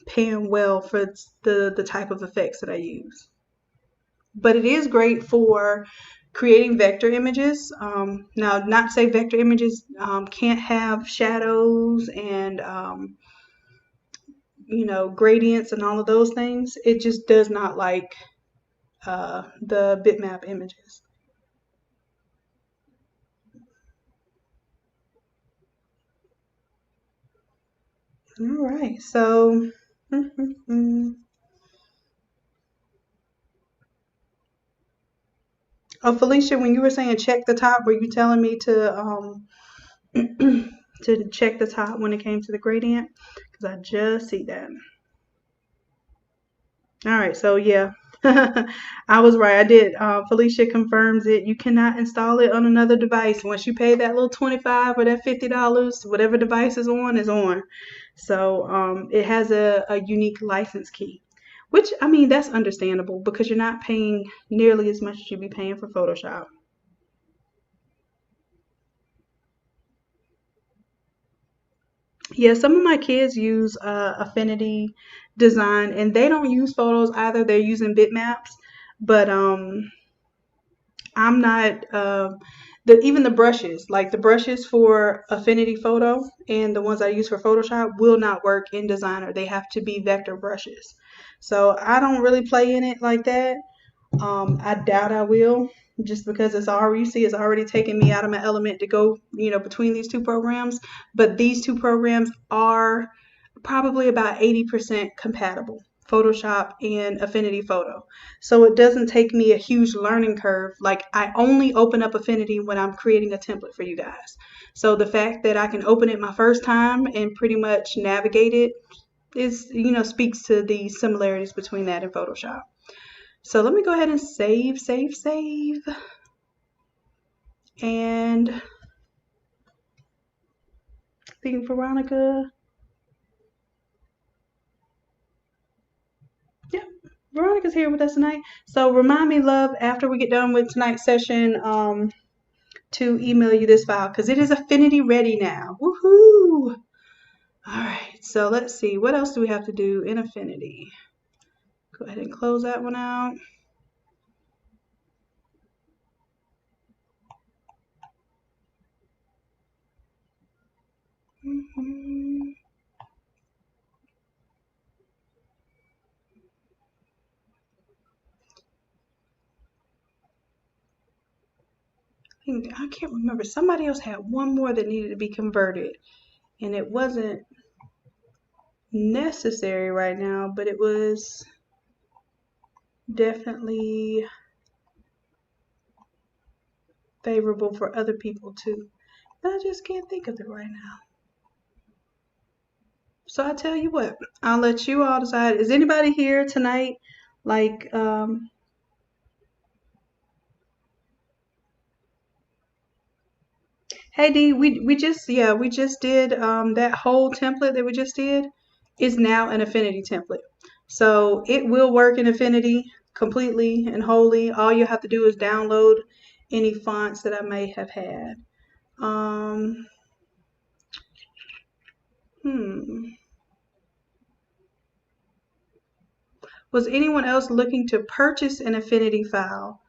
pan well for the type of effects that I use. But it is great for creating vector images. Now, not to say vector images can't have shadows and gradients and all of those things. It just does not like the bitmap images. All right, so oh, Felicia, when you were saying check the top, were you telling me to to check the top when it came to the gradient? Because I just see that. All right, so yeah, I was right. I did. Felicia confirms it. You cannot install it on another device. Once you pay that little $25 or that $50, whatever device is on is on. So it has a unique license key, which, I mean, that's understandable because you're not paying nearly as much as you'd be paying for Photoshop. Yeah, some of my kids use Affinity Design, and they don't use photos either. They're using bitmaps, but I'm not. Even the brushes, like the brushes for Affinity Photo and the ones I use for Photoshop, will not work in Designer. They have to be vector brushes. So I don't really play in it like that. I doubt I will, just because it's already, you see, it's already taken me out of my element to go, between these two programs. But these two programs are probably about 80% compatible, Photoshop and Affinity Photo. So it doesn't take me a huge learning curve. Like, I only open up Affinity when I'm creating a template for you guys. So the fact that I can open it my first time and pretty much navigate it is, speaks to the similarities between that and Photoshop. So let me go ahead and save. And I think Veronica, yeah, Veronica's here with us tonight. So remind me, love, after we get done with tonight's session, to email you this file because it is Affinity ready now. Woohoo! All right, so let's see. What else do we have to do in Affinity? Go ahead and close that one out. I can't remember. Somebody else had one more that needed to be converted, and it wasn't necessary right now, but it was definitely favorable for other people too. I just can't think of it right now. So I tell you what, I'll let you all decide. Is anybody here tonight? Like, hey D, we just did that whole template that we just did is now an Affinity template. So it will work in Affinity completely and wholly. All you have to do is download any fonts that I may have had. Um, hmm. Was anyone else looking to purchase an Affinity file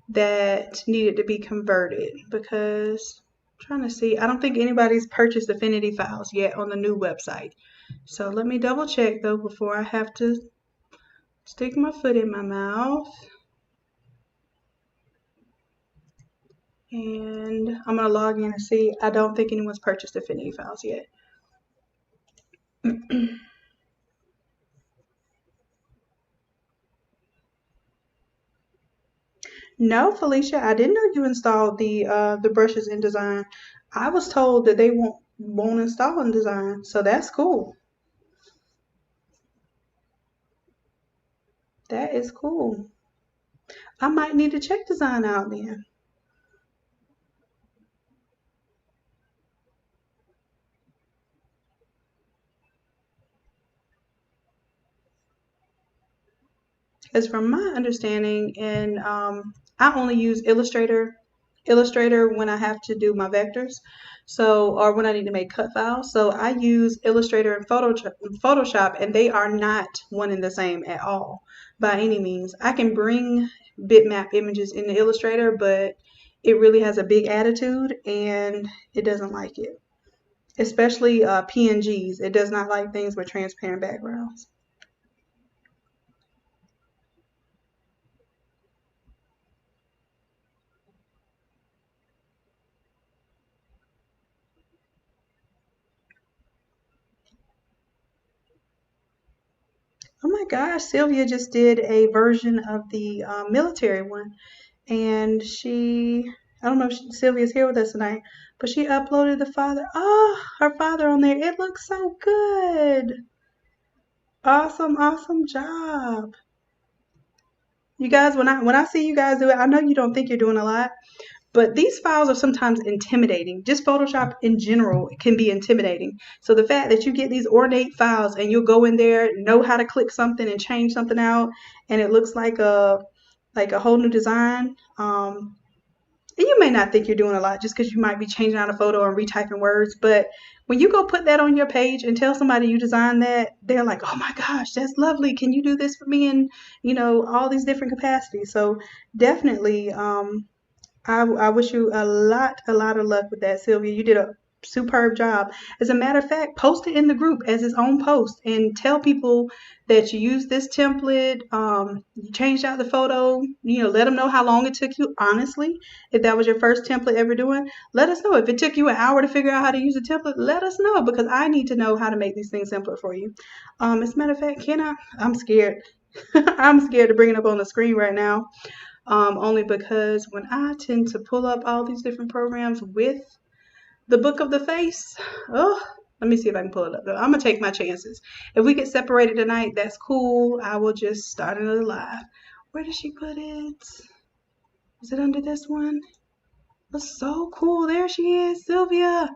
that needed to be converted? Because I'm trying to see, I don't think anybody's purchased Affinity files yet on the new website. So let me double check though before I have to stick my foot in my mouth. And I'm going to log in and see. I don't think anyone's purchased Affinity files yet. No, Felicia, I didn't know you installed the brushes in Design. I was told that they won't install in Design, so that's cool. That is cool. I might need to check Design out then. Because from my understanding, and I only use Illustrator when I have to do my vectors, so or when I need to make cut files. So I use Illustrator and Photoshop, and they are not one and the same at all by any means. I can bring bitmap images into Illustrator, but it really has a big attitude, and it doesn't like it. Especially PNGs. It does not like things with transparent backgrounds. Oh my gosh, Sylvia just did a version of the military one. And I don't know if Sylvia's here with us tonight, but she uploaded her father on there. It looks so good. Awesome, awesome job. You guys, when I see you guys do it, I know you don't think you're doing a lot, but these files are sometimes intimidating. Just Photoshop in general can be intimidating. So the fact that you get these ornate files and you'll go in there, know how to click something and change something out, and it looks like a whole new design. And you may not think you're doing a lot just because you might be changing out a photo and retyping words, but when you go put that on your page and tell somebody you designed that, they're like, "Oh my gosh, that's lovely. Can you do this for me in, all these different capacities?" So definitely, I wish you a lot of luck with that, Sylvia. You did a superb job. As a matter of fact, post it in the group as its own post and tell people that you used this template. You changed out the photo. Let them know how long it took you. Honestly, if that was your first template ever doing, let us know. If it took you an hour to figure out how to use a template, let us know because I need to know how to make these things simpler for you. As a matter of fact, can I? I'm scared. I'm scared to bring it up on the screen right now only because when I tend to pull up all these different programs with the book of the face, oh, let me see if I can pull it up. I'm going to take my chances. If we get separated tonight, that's cool. I will just start another live. Where did she put it? Is it under this one? That's so cool. There she is, Sylvia.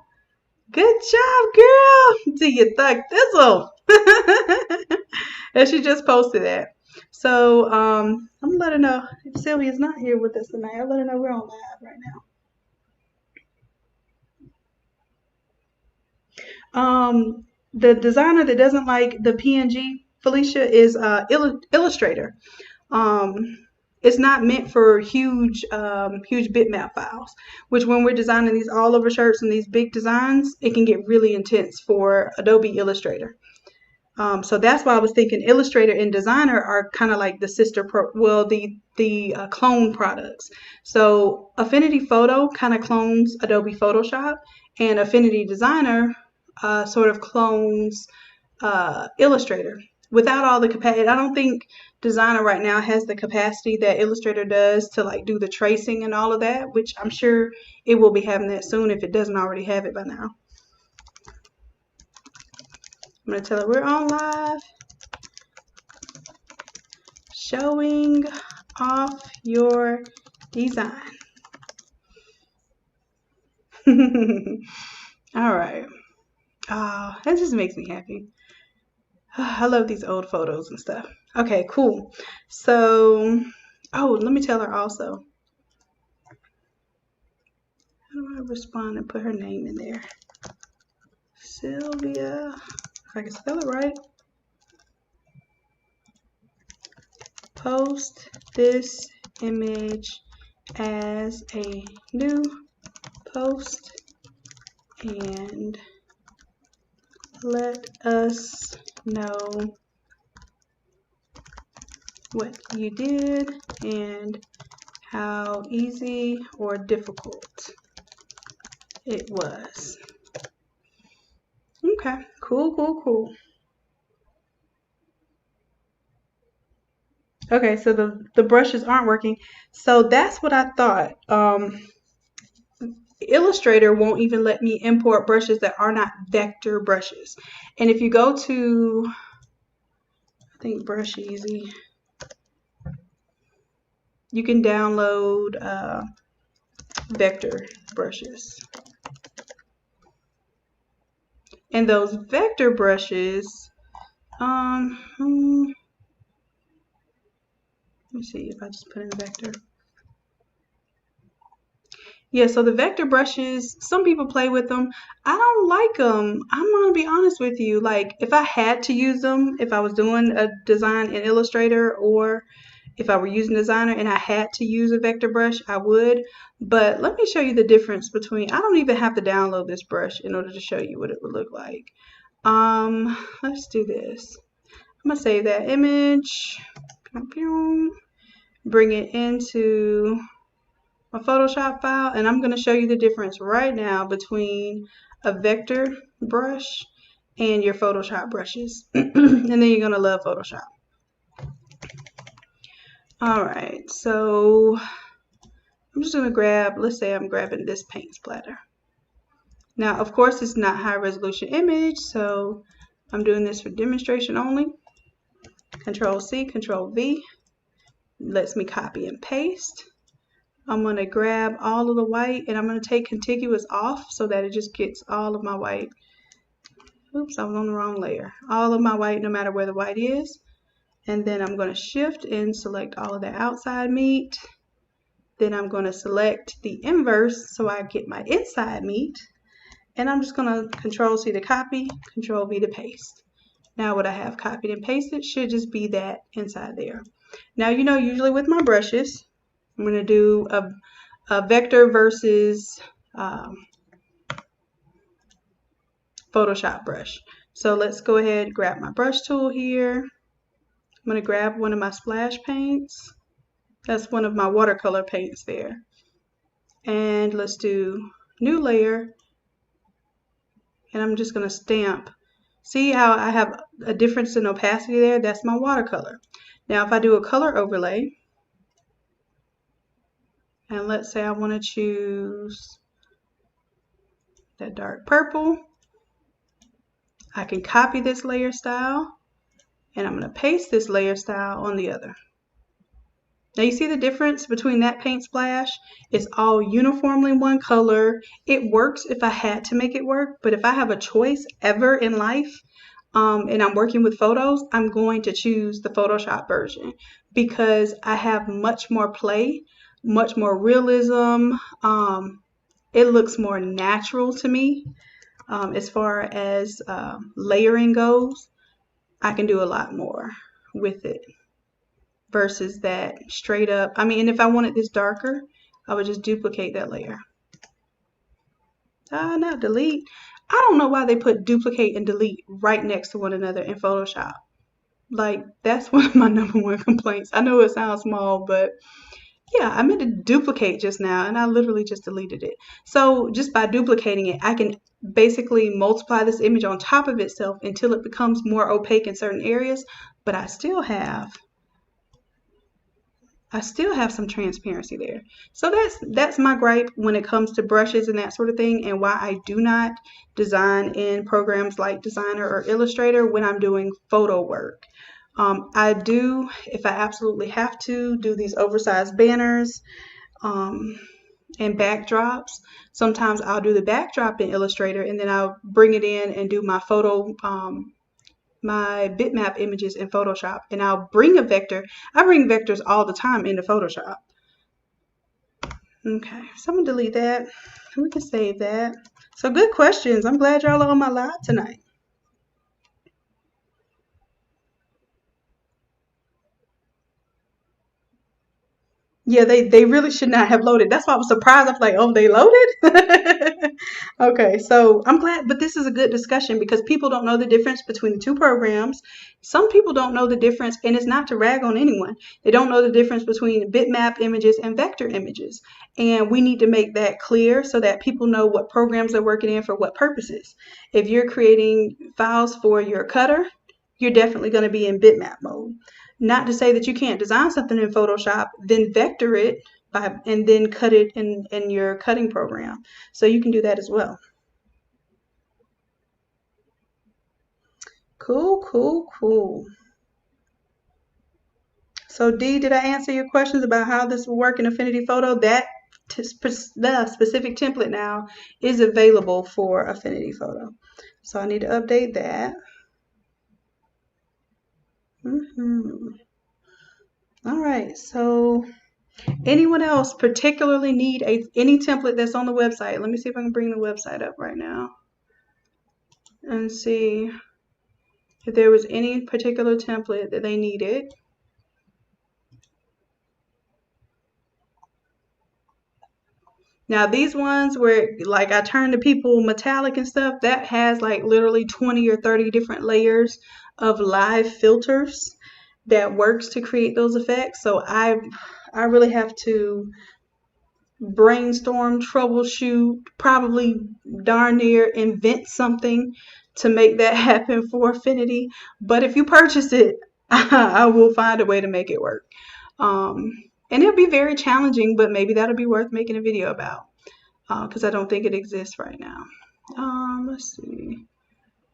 Good job, girl. Do you thug thistle? And she just posted that. So I'm gonna let her know if Sylvia's not here with us tonight. I'll let her know we're on live right now. The designer that doesn't like the PNG, Felicia, is Illustrator. Um, it's not meant for huge bitmap files, which when we're designing these all over shirts and these big designs, it can get really intense for Adobe Illustrator. So that's why I was thinking Illustrator and Designer are kind of like the the clone products. So Affinity Photo kind of clones Adobe Photoshop, and Affinity Designer sort of clones Illustrator. without all the capacity. I don't think Designer right now has the capacity that Illustrator does to like do the tracing and all of that, which I'm sure it will be having that soon if it doesn't already have it by now. I'm going to tell her we're on live, showing off your design. All right. That just makes me happy. I love these old photos and stuff. Okay, cool. So, oh, let me tell her also. How do I respond and put her name in there? Sylvia, if I can spell it right. Post this image as a new post and let us know what you did and how easy or difficult it was. Okay, cool. Okay, so the brushes aren't working. So that's what I thought. Illustrator won't even let me import brushes that are not vector brushes. And if you go to, I think Brush Easy, you can download vector brushes. And those vector brushes, let me see if I just put in vector. Yeah, so the vector brushes, some people play with them. I don't like them. I'm going to be honest with you. Like, if I had to use them, if I was doing a design in Illustrator or if I were using Designer and I had to use a vector brush, I would. But let me show you the difference between, I don't even have to download this brush in order to show you what it would look like. Let's do this. I'm going to save that image, bring it into my Photoshop file, and I'm going to show you the difference right now between a vector brush and your Photoshop brushes. And then you're going to love Photoshop. All right, so I'm just going to grab, let's say I'm grabbing this paint splatter. Now, of course, it's not high resolution image, so I'm doing this for demonstration only. Control C, Control V, lets me copy and paste. I'm going to grab all of the white and I'm going to take contiguous off so that it just gets all of my white. Oops, I was on the wrong layer. All of my white, no matter where the white is. And then I'm going to shift and select all of the outside meat. Then I'm going to select the inverse so I get my inside meat. And I'm just going to Control C to copy, Control V to paste. Now what I have copied and pasted should just be that inside there. Now, you know, usually with my brushes, I'm going to do a vector versus Photoshop brush. So let's go ahead and grab my brush tool here. I'm going to grab one of my splash paints. That's one of my watercolor paints there. And let's do new layer. And I'm just going to stamp. See how I have a difference in opacity there? That's my watercolor. Now if I do a color overlay, and let's say I want to choose that dark purple, I can copy this layer style and I'm going to paste this layer style on the other. Now you see the difference between that paint splash? It's all uniformly one color. It works if I had to make it work, but if I have a choice ever in life and I'm working with photos, I'm going to choose the Photoshop version because I have much more play, much more realism. It looks more natural to me. As far as layering goes, I can do a lot more with it versus that straight up. I mean, and if I wanted this darker, I would just duplicate that layer. Not delete. I don't know why they put duplicate and delete right next to one another in Photoshop. Like, that's one of my #1 complaints. I know it sounds small, but Yeah, I meant to duplicate just now and I literally just deleted it. So just by duplicating it, I can basically multiply this image on top of itself until it becomes more opaque in certain areas, but I still have some transparency there. So that's my gripe when it comes to brushes and that sort of thing, and why I do not design in programs like Designer or Illustrator when I'm doing photo work. I do, if I absolutely have to, do these oversized banners um, and backdrops. Sometimes I'll do the backdrop in Illustrator and then I'll bring it in and do my bitmap images in Photoshop, and I'll bring a vector. I bring vectors all the time into Photoshop. Okay, so I'm gonna delete that. We can save that. So good questions. I'm glad y'all are on my live tonight. Yeah, they really should not have loaded. That's why I was surprised. I was like, oh, they loaded? Okay, so I'm glad, but this is a good discussion because people don't know the difference between the two programs. Some people don't know the difference, and it's not to rag on anyone. They don't know the difference between bitmap images and vector images. And we need to make that clear so that people know what programs they're working in for what purposes. If you're creating files for your cutter, you're definitely going to be in bitmap mode. Not to say that you can't design something in Photoshop, then vector it and then cut it in your cutting program. So you can do that as well. Cool, cool, cool. So D, did I answer your questions about how this will work in Affinity Photo? The specific template now is available for Affinity Photo. So I need to update that. All right, so anyone else particularly need any template that's on the website? Let me see if I can bring the website up right now and see if there was any particular template that they needed. Now these ones where like I turn to people metallic and stuff, that has like literally 20 or 30 different layers of live filters that works to create those effects. So I really have to brainstorm, troubleshoot, probably darn near invent something to make that happen for Affinity. But if you purchase it, I will find a way to make it work. Um, and it'll be very challenging, but maybe that'll be worth making a video about because I don't think it exists right now. Let's see.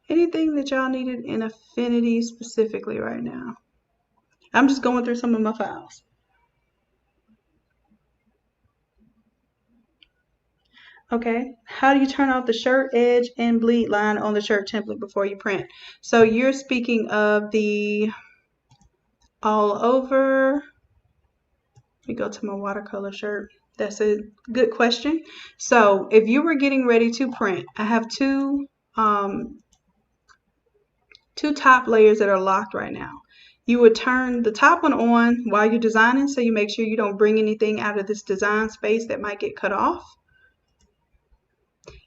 Anything that y'all needed in Affinity specifically right now? I'm just going through some of my files. Okay, how do you turn off the shirt edge and bleed line on the shirt template before you print? So you're speaking of the all over. Let me go to my watercolor shirt. That's a good question. So if you were getting ready to print, I have two top layers that are locked right now. You would turn the top one on while you're designing so you make sure you don't bring anything out of this design space that might get cut off.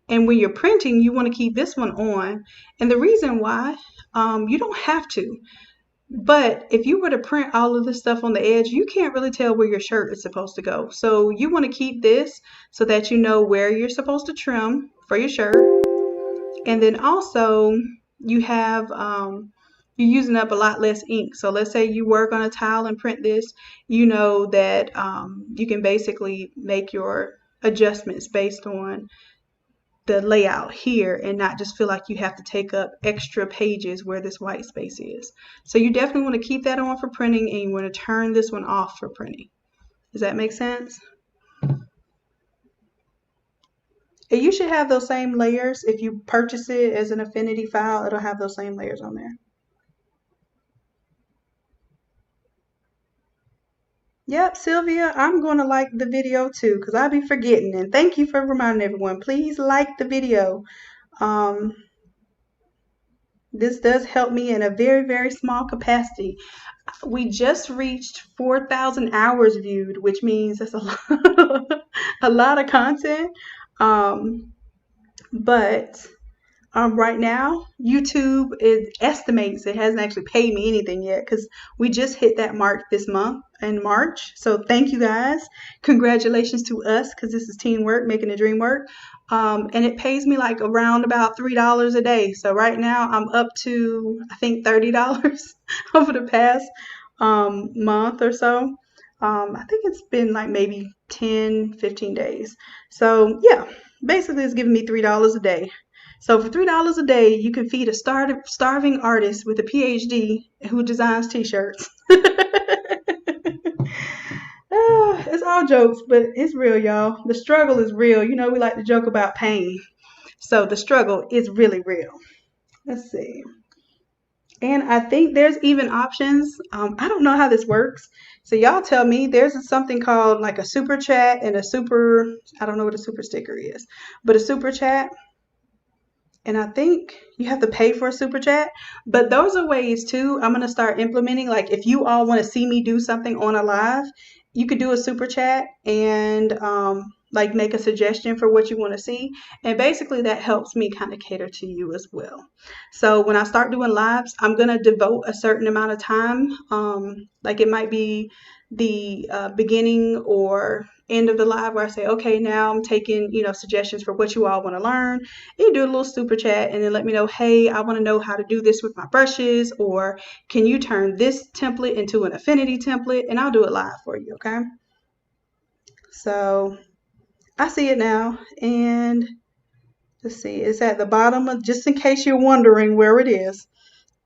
And when you're printing, you want to keep this one on. And the reason why, you don't have to. But if you were to print all of this stuff on the edge, you can't really tell where your shirt is supposed to go. So you want to keep this so that you know where you're supposed to trim for your shirt. And then also you have, you're using up a lot less ink. So let's say you work on a tile and print this, you know that you can basically make your adjustments based on the layout here and not just feel like you have to take up extra pages where this white space is. So you definitely want to keep that on for printing and you want to turn this one off for printing. Does that make sense? And you should have those same layers. If you purchase it as an Affinity file, it'll have those same layers on there. Yep, Sylvia, I'm going to like the video too because I'll be forgetting. And thank you for reminding everyone. Please like the video. Um, this does help me in a very, very small capacity. We just reached 4,000 hours viewed, which means that's a lot, a lot of content. Um, but Right now, YouTube estimates, it hasn't actually paid me anything yet because we just hit that mark this month in March. So thank you guys. Congratulations to us because this is teamwork, making the dream work. And it pays me like around about $3 a day. So right now I'm up to, I think, $30 over the past month or so. I think it's been like maybe 10, 15 days. So yeah, basically it's giving me $3 a day. So for $3 a day, you can feed a starving artist with a PhD who designs t-shirts. It's all jokes, but it's real, y'all. The struggle is real. You know, we like to joke about pain. So the struggle is really real. Let's see. And I think there's even options. I don't know how this works. So y'all tell me. There's something called like a super chat and a super, I don't know what a super sticker is, but a super chat. And I think you have to pay for a super chat. But those are ways too. I'm going to start implementing. Like if you all want to see me do something on a live, you could do a super chat and like make a suggestion for what you want to see. And basically that helps me kind of cater to you as well. So when I start doing lives, I'm going to devote a certain amount of time. Like it might be the beginning or end of the live where I say, okay, now I'm taking, suggestions for what you all want to learn. You do a little super chat and then let me know, hey, I want to know how to do this with my brushes, or can you turn this template into an Affinity template? And I'll do it live for you, okay? So I see it now, and let's see, it's at the bottom of, just in case you're wondering where it is.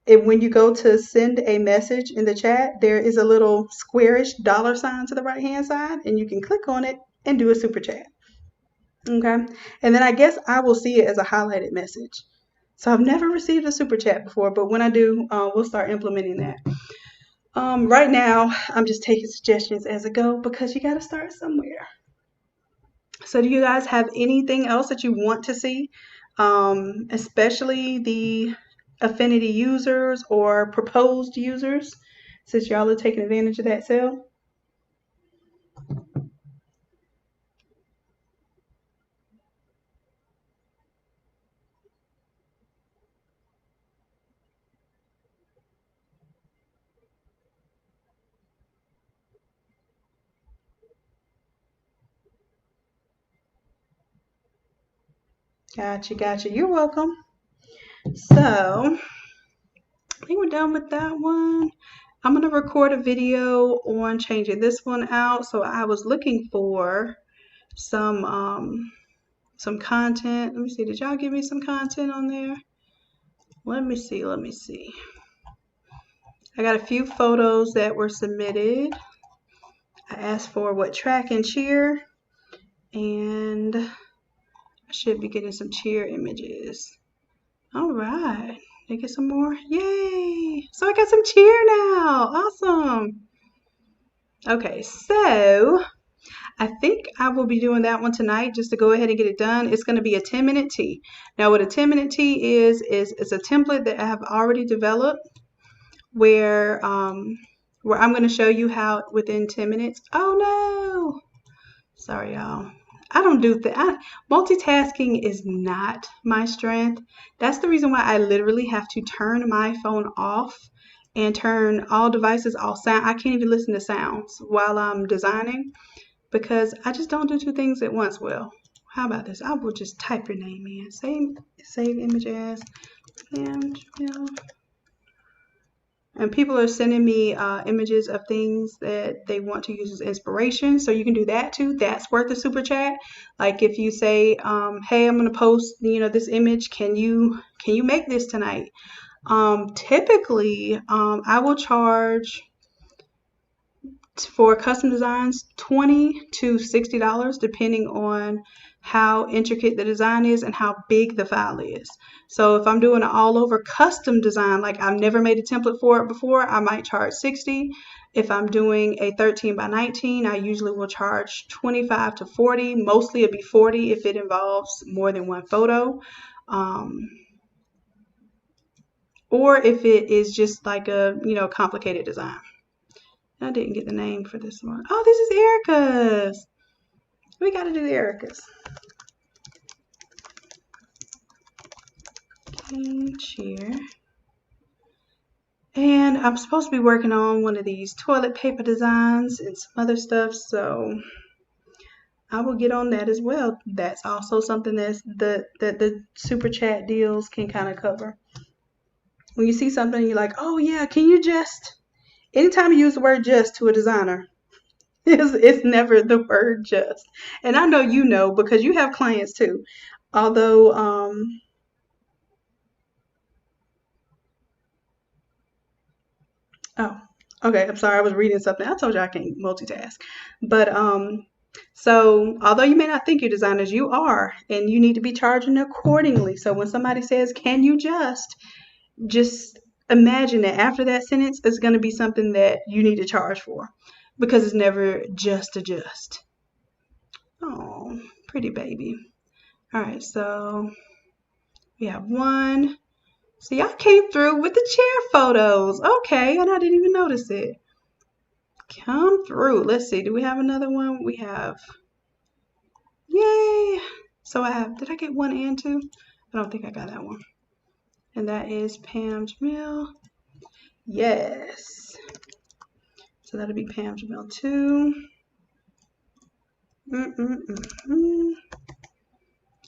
And when you go to send a message in the chat, there is a little squarish $sign to the right hand side, and you can click on it and do a super chat. Okay, and then I guess I will see it as a highlighted message. So I've never received a super chat before, but when I do, we'll start implementing that. Right now, I'm just taking suggestions as I go because you got to start somewhere. So do you guys have anything else that you want to see, especially the Affinity users or proposed users, since y'all are taking advantage of that sale? Gotcha. You're welcome. So I think we're done with that one. I'm going to record a video on changing this one out. So I was looking for some content. Let me see. Did y'all give me some content on there? Let me see. I got a few photos that were submitted. I asked for what track and cheer, and I should be getting some cheer images. All right. Did I get some more? Yay! So I got some cheer now. Awesome. Okay, so I think I will be doing that one tonight just to go ahead and get it done. It's going to be a 10-minute tee. Now what a 10-minute tee is it's a template that I have already developed where I'm going to show you how within 10 minutes. Oh no! Sorry y'all. I don't do that. Multitasking is not my strength. That's the reason why I literally have to turn my phone off and turn all devices off sound. I can't even listen to sounds while I'm designing because I just don't do two things at once well. How about this? I will just type your name in. Save image as Angela. And people are sending me images of things that they want to use as inspiration. So you can do that too. That's worth a super chat. Like if you say, hey, I'm going to post, this image. Can you make this tonight? Typically, I will charge for custom designs $20 to $60 depending on how intricate the design is and how big the file is. So if I'm doing an all over custom design, like I've never made a template for it before, I might charge $60. If I'm doing a 13 by 19, I usually will charge $25 to $40. Mostly it'd be $40 if it involves more than one photo. Or if it is just like a, complicated design. I didn't get the name for this one. Oh, this is Erica's. We got to do Erica's. Change here. And I'm supposed to be working on one of these toilet paper designs and some other stuff, so I will get on that as well. That's also something that the super chat deals can kind of cover. When you see something, you're like, oh yeah, can you just, anytime you use the word just to a designer, it's never the word just. And I know you know because you have clients too. Although, oh, okay, I'm sorry, I was reading something. I told you I can't multitask. But so although you may not think you're designers, you are, and you need to be charging accordingly. So when somebody says, can you just imagine that after that sentence, it's going to be something that you need to charge for because it's never just a just. Oh, pretty baby. All right, so we have one. So y'all came through with the chair photos. Okay, and I didn't even notice it. Come through. Let's see. Do we have another one? We have. Yay! So I have. Did I get one and two? I don't think I got that one. And that is Pam Jamil. Yes. So that'll be Pam Jamil 2.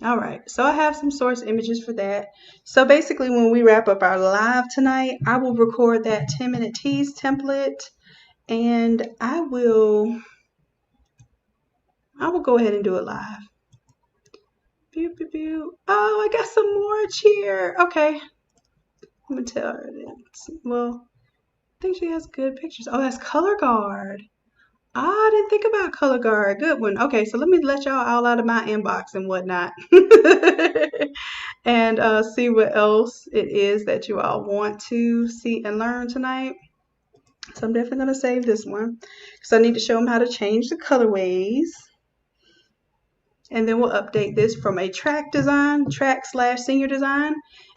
All right, so I have some source images for that. So basically when we wrap up our live tonight, I will record that 10-minute tease template and I will go ahead and do it live. Pew, pew, pew. Oh, I got some more cheer. Okay. I'm gonna tell her that. Well, I think she has good pictures. Oh, that's Color Guard. I didn't think about Color Guard. Good one. Okay, so let me let y'all all out of my inbox and whatnot. And see what else it is that you all want to see and learn tonight. So I'm definitely going to save this one because I need to show them how to change the colorways. And then we'll update this from a track / senior design.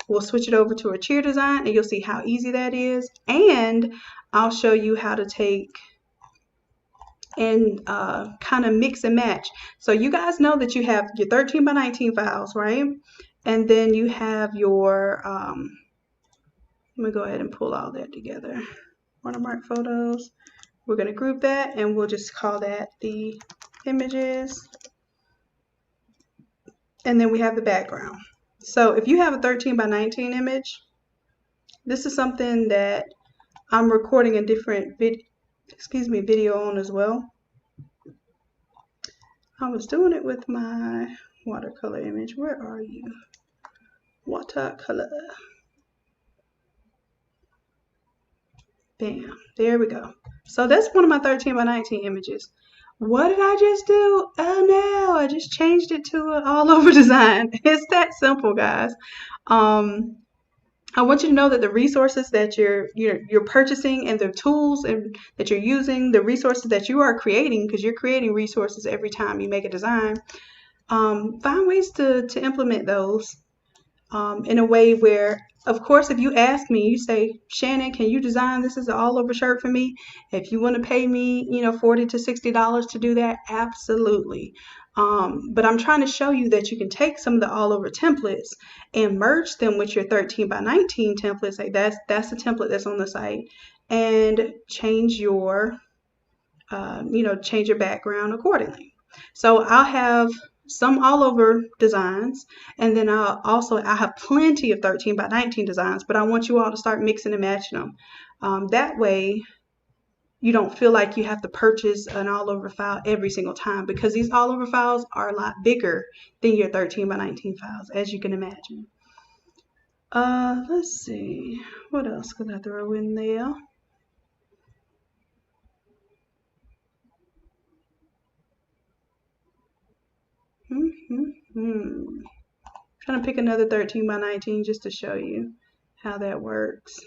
We'll switch it over to a cheer design and you'll see how easy that is. And I'll show you how to take and kind of mix and match. So you guys know that you have your 13 by 19 files, right? And then you have your, let me go ahead and pull all that together. Watermark photos. We're going to group that and we'll just call that the images. And then we have the background. So if you have a 13 by 19 image, this is something that I'm recording a different video on as well. I was doing it with my watercolor image. Where are you? Watercolor. Bam. There we go. So that's one of my 13 by 19 images. What did I just do? Oh no, I just changed it to an all over design. It's that simple, guys. I want you to know that the resources that you're purchasing and the tools and that you're using, the resources that you are creating, because you're creating resources every time you make a design, find ways to implement those in a way where, of course, if you ask me, you say, Shannon, can you design this as an all over shirt for me? If you want to pay me, $40 to $60 to do that, absolutely. But I'm trying to show you that you can take some of the all over templates and merge them with your 13 by 19 templates. Like that's the template that's on the site, and change your, change your background accordingly. So I'll have some all over designs, and then I have plenty of 13 by 19 designs, but I want you all to start mixing and matching them. That way you don't feel like you have to purchase an all over file every single time, because these all over files are a lot bigger than your 13 by 19 files, as you can imagine. Let's see, what else could I throw in there? Trying to pick another 13 by 19 just to show you how that works.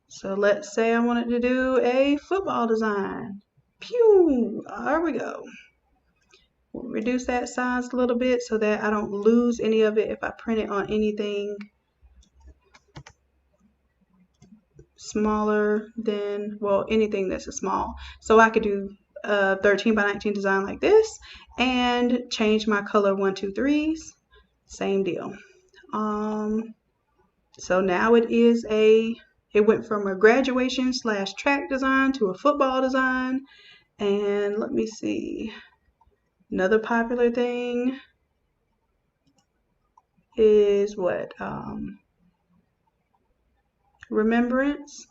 So let's say I wanted to do a football design. Pew! There we go. We'll reduce that size a little bit so that I don't lose any of it if I print it on anything smaller than, well, anything that's a small. So I could do a 13 by 19 design like this and change my color 1, 2, 3s. Same deal. So now it went from a graduation / track design to a football design. And let me see, another popular thing is what? Remembrance.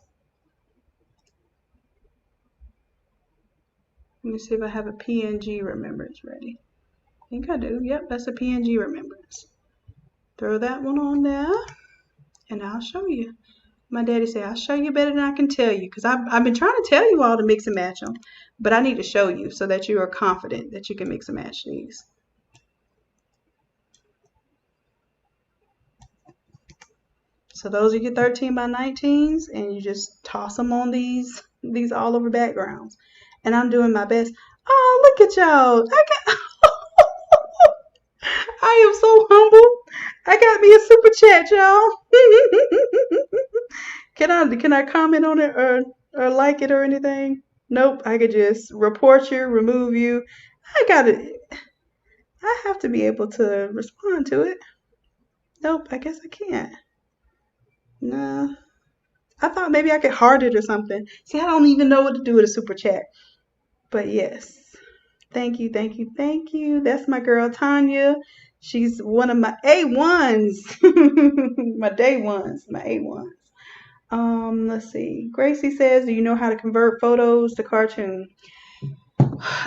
Let me see if I have a PNG remembrance ready. I think I do. Yep, that's a PNG remembrance. Throw that one on there and I'll show you. My daddy said, I'll show you better than I can tell you, because I've been trying to tell you all to mix and match them, but I need to show you so that you are confident that you can mix and match these. So those are your 13 by 19s, and you just toss them on these all over backgrounds. And I'm doing my best. Oh, look at y'all. I am so humble. I got me a super chat, y'all. Can I comment on it or like it or anything? Nope. I could just report you, remove you. I have to be able to respond to it. Nope, I guess I can't. No. I thought maybe I could heart it or something. See, I don't even know what to do with a super chat. But yes. Thank you, thank you, thank you. That's my girl Tanya. She's one of my A1s. My day ones, my A1s. Let's see. Gracie says, do you know how to convert photos to cartoon?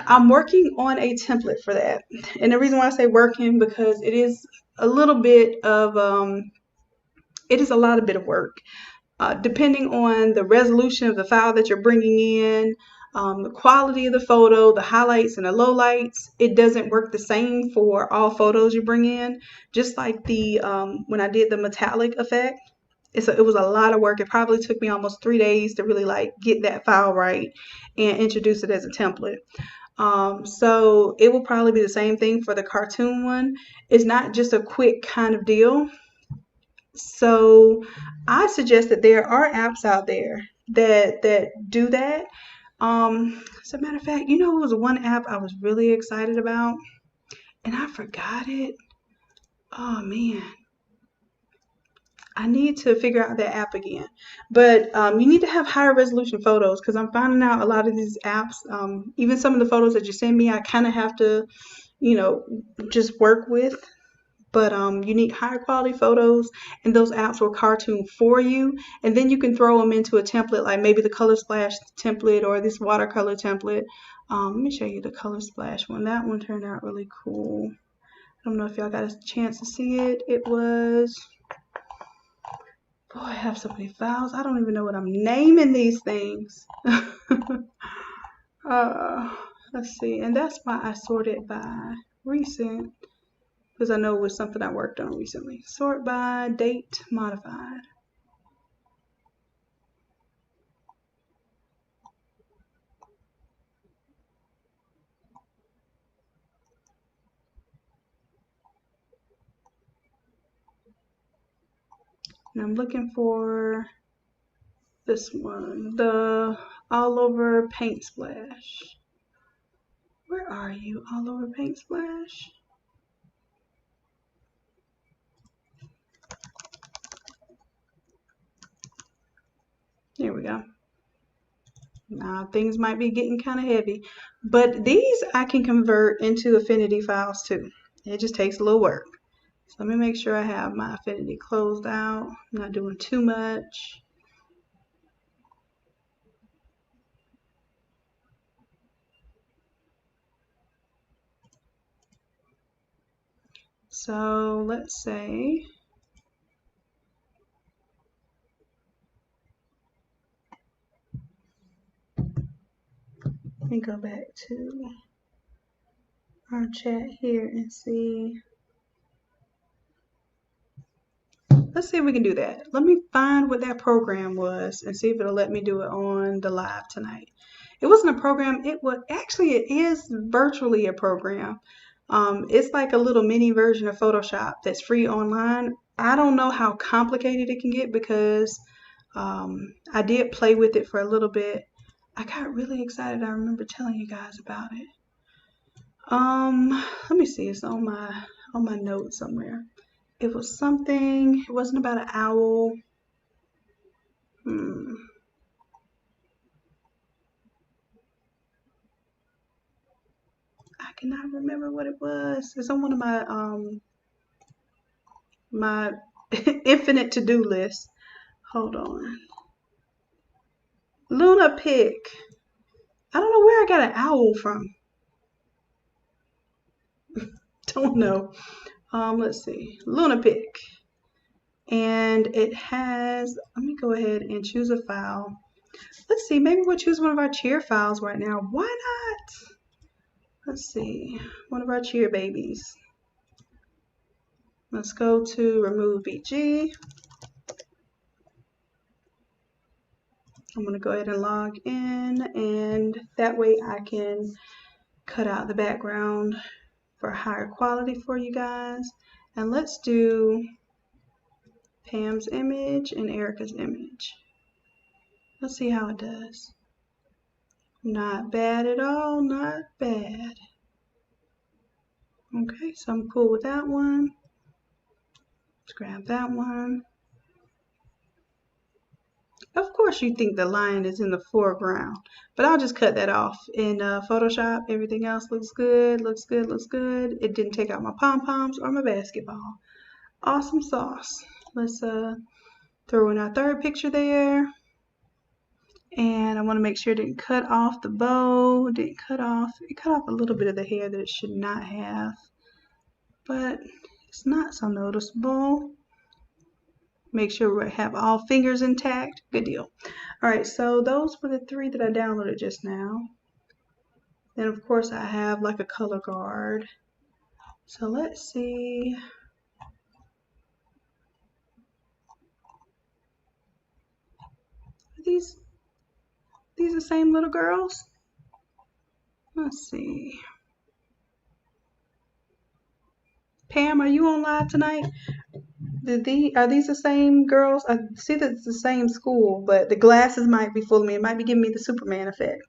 I'm working on a template for that. And the reason why I say working, because it is a little bit of it is a lot of bit of work. Depending on the resolution of the file that you're bringing in, the quality of the photo, the highlights and the lowlights, it doesn't work the same for all photos you bring in. Just like the when I did the metallic effect, it was a lot of work. It probably took me almost 3 days to really like get that file right and introduce it as a template. So it will probably be the same thing for the cartoon one. It's not just a quick kind of deal. So I suggest that there are apps out there that do that. As a matter of fact, it was one app I was really excited about, and I forgot it. Oh man, I need to figure out that app again. But you need to have higher resolution photos, because I'm finding out a lot of these apps, even some of the photos that you send me, I kind of have to, just work with. But you need higher quality photos, and those apps will cartoon for you, and then you can throw them into a template, like maybe the color splash template or this watercolor template. Let me show you the color splash one. That one turned out really cool. I don't know if y'all got a chance to see it. It was, boy, I have so many files. I don't even know what I'm naming these things. Let's see, and that's why I sorted by recent, because I know it was something I worked on recently. Sort by date modified. And I'm looking for this one, the all over paint splash. Where are you, all over paint splash? Here we go. Now things might be getting kind of heavy, but these I can convert into Affinity files too. It just takes a little work. So let me make sure I have my Affinity closed out. I'm not doing too much. So let's say let me go back to our chat here and see. Let's see if we can do that. Let me find what that program was and see if it'll let me do it on the live tonight. It wasn't a program. It is virtually a program. It's like a little mini version of Photoshop that's free online. I don't know how complicated it can get, because I did play with it for a little bit. I got really excited. I remember telling you guys about it. Let me see. It's on my notes somewhere. It was something, it wasn't about an owl. I cannot remember what it was. It's on one of my infinite to-do list. Hold on. Luna Pig. I don't know where I got an owl from. Don't know. Let's see. Luna Pig. And it has, let me go ahead and choose a file. Let's see, maybe we'll choose one of our cheer files right now. Why not? Let's see, one of our cheer babies. Let's go to remove BG. I'm going to go ahead and log in, and that way I can cut out the background for higher quality for you guys. And let's do Pam's image and Erica's image. Let's see how it does. Not bad at all, not bad. Okay, so I'm cool with that one. Let's grab that one. Of course you think the lion is in the foreground, but I'll just cut that off in Photoshop. Everything else looks good, looks good, looks good. It didn't take out my pom-poms or my basketball. Awesome sauce. Let's throw in our third picture there. And I want to make sure it didn't cut off the bow. It cut off a little bit of the hair that it should not have, but it's not so noticeable. Make sure we have all fingers intact. Good deal. All right, so those were the 3 that I downloaded just now. Then of course I have like a color guard. So let's see. Are these the same little girls? Let's see. Pam, are you on live tonight? Are these the same girls? I see that it's the same school, but the glasses might be fooling me. It might be giving me the Superman effect.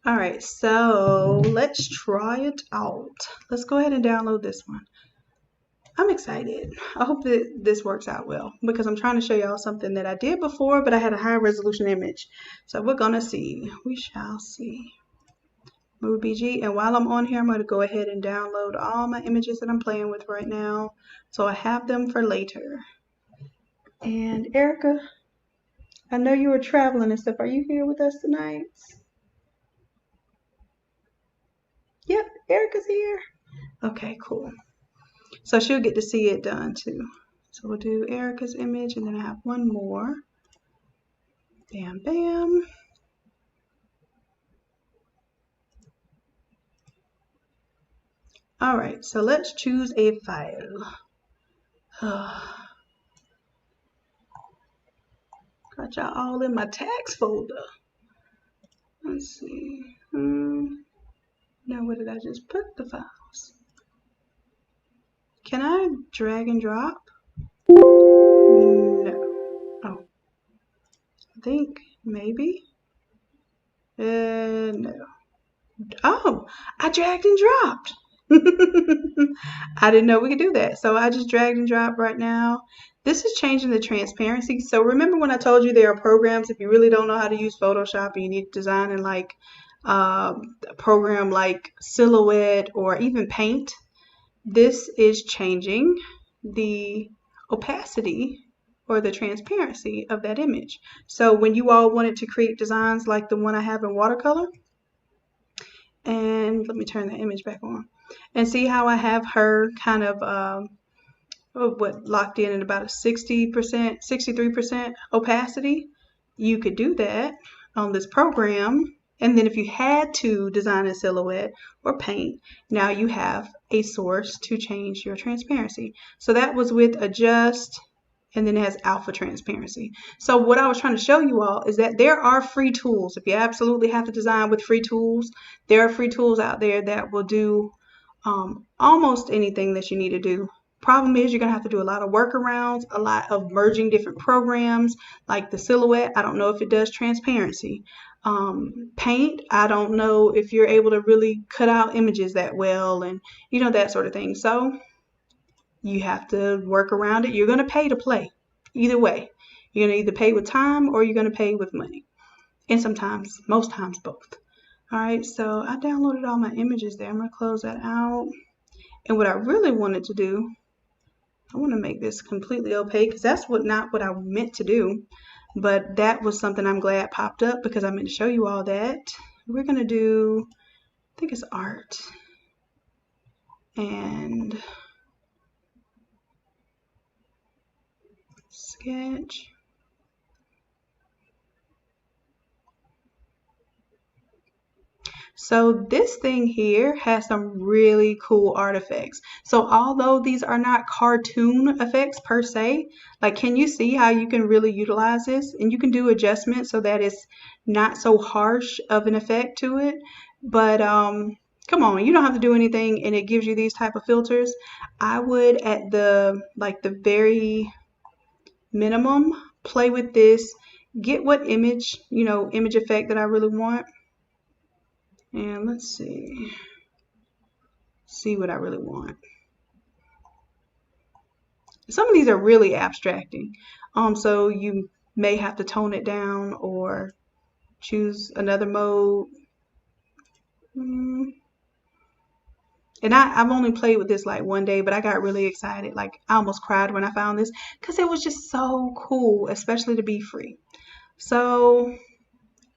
All right, so let's try it out. Let's go ahead and download this one. I'm excited. I hope that this works out well because I'm trying to show y'all something that I did before, but I had a high resolution image. So we're gonna see. We shall see. Move BG, and while I'm on here, I'm going to go ahead and download all my images that I'm playing with right now, so I have them for later. And Erica, I know you were traveling and stuff. Are you here with us tonight? Yep, Erica's here. Okay, cool. So she'll get to see it done too. So we'll do Erica's image, and then I have one more. Bam, bam. All right, so let's choose a file. Got y'all all in my tags folder. Let's see. Now where did I just put the files? Can I drag and drop? No. Oh. I think maybe. No. Oh, I dragged and dropped. I didn't know we could do that. So I just dragged and dropped right now. This is changing the transparency. So remember when I told you there are programs, if you really don't know how to use Photoshop and you need to design in like a program like Silhouette or even Paint, this is changing the opacity or the transparency of that image. So when you all wanted to create designs like the one I have in watercolor, and let me turn the image back on and see how I have her kind of locked in at about a 60%, 63% opacity. You could do that on this program, and then if you had to design a Silhouette or Paint, now you have a source to change your transparency. So that was with Adjust, and then it has Alpha Transparency. So what I was trying to show you all is that there are free tools. If you absolutely have to design with free tools, there are free tools out there that will do almost anything that you need to do Problem is, you're gonna have to do a lot of workarounds, a lot of merging different programs, like the silhouette. I don't know if it does transparency. Paint, I don't know if you're able to really cut out images that well, and you know, that sort of thing. So you have to work around it. You're gonna pay to play. Either way, you're gonna either pay with time or you're gonna pay with money, and sometimes, most times, both. All right, so I downloaded all my images there. I'm gonna close that out. And what I really wanted to do, I want to make this completely opaque because that's not what I meant to do. But that was something I'm glad popped up because I meant to show you all that. We're going to do, I think it's art. And sketch. So this thing here has some really cool artifacts. So although these are not cartoon effects per se, like, can you see how you can really utilize this? And you can do adjustments so that it's not so harsh of an effect to it. But come on, you don't have to do anything and it gives you these type of filters. I would, at the very minimum, play with this, get what image, image effect that I really want. And let's see what I really want. Some of these are really abstracting. So you may have to tone it down or choose another mode. And I've only played with this like one day, but I got really excited. Like, I almost cried when I found this because it was just so cool, especially to be free. So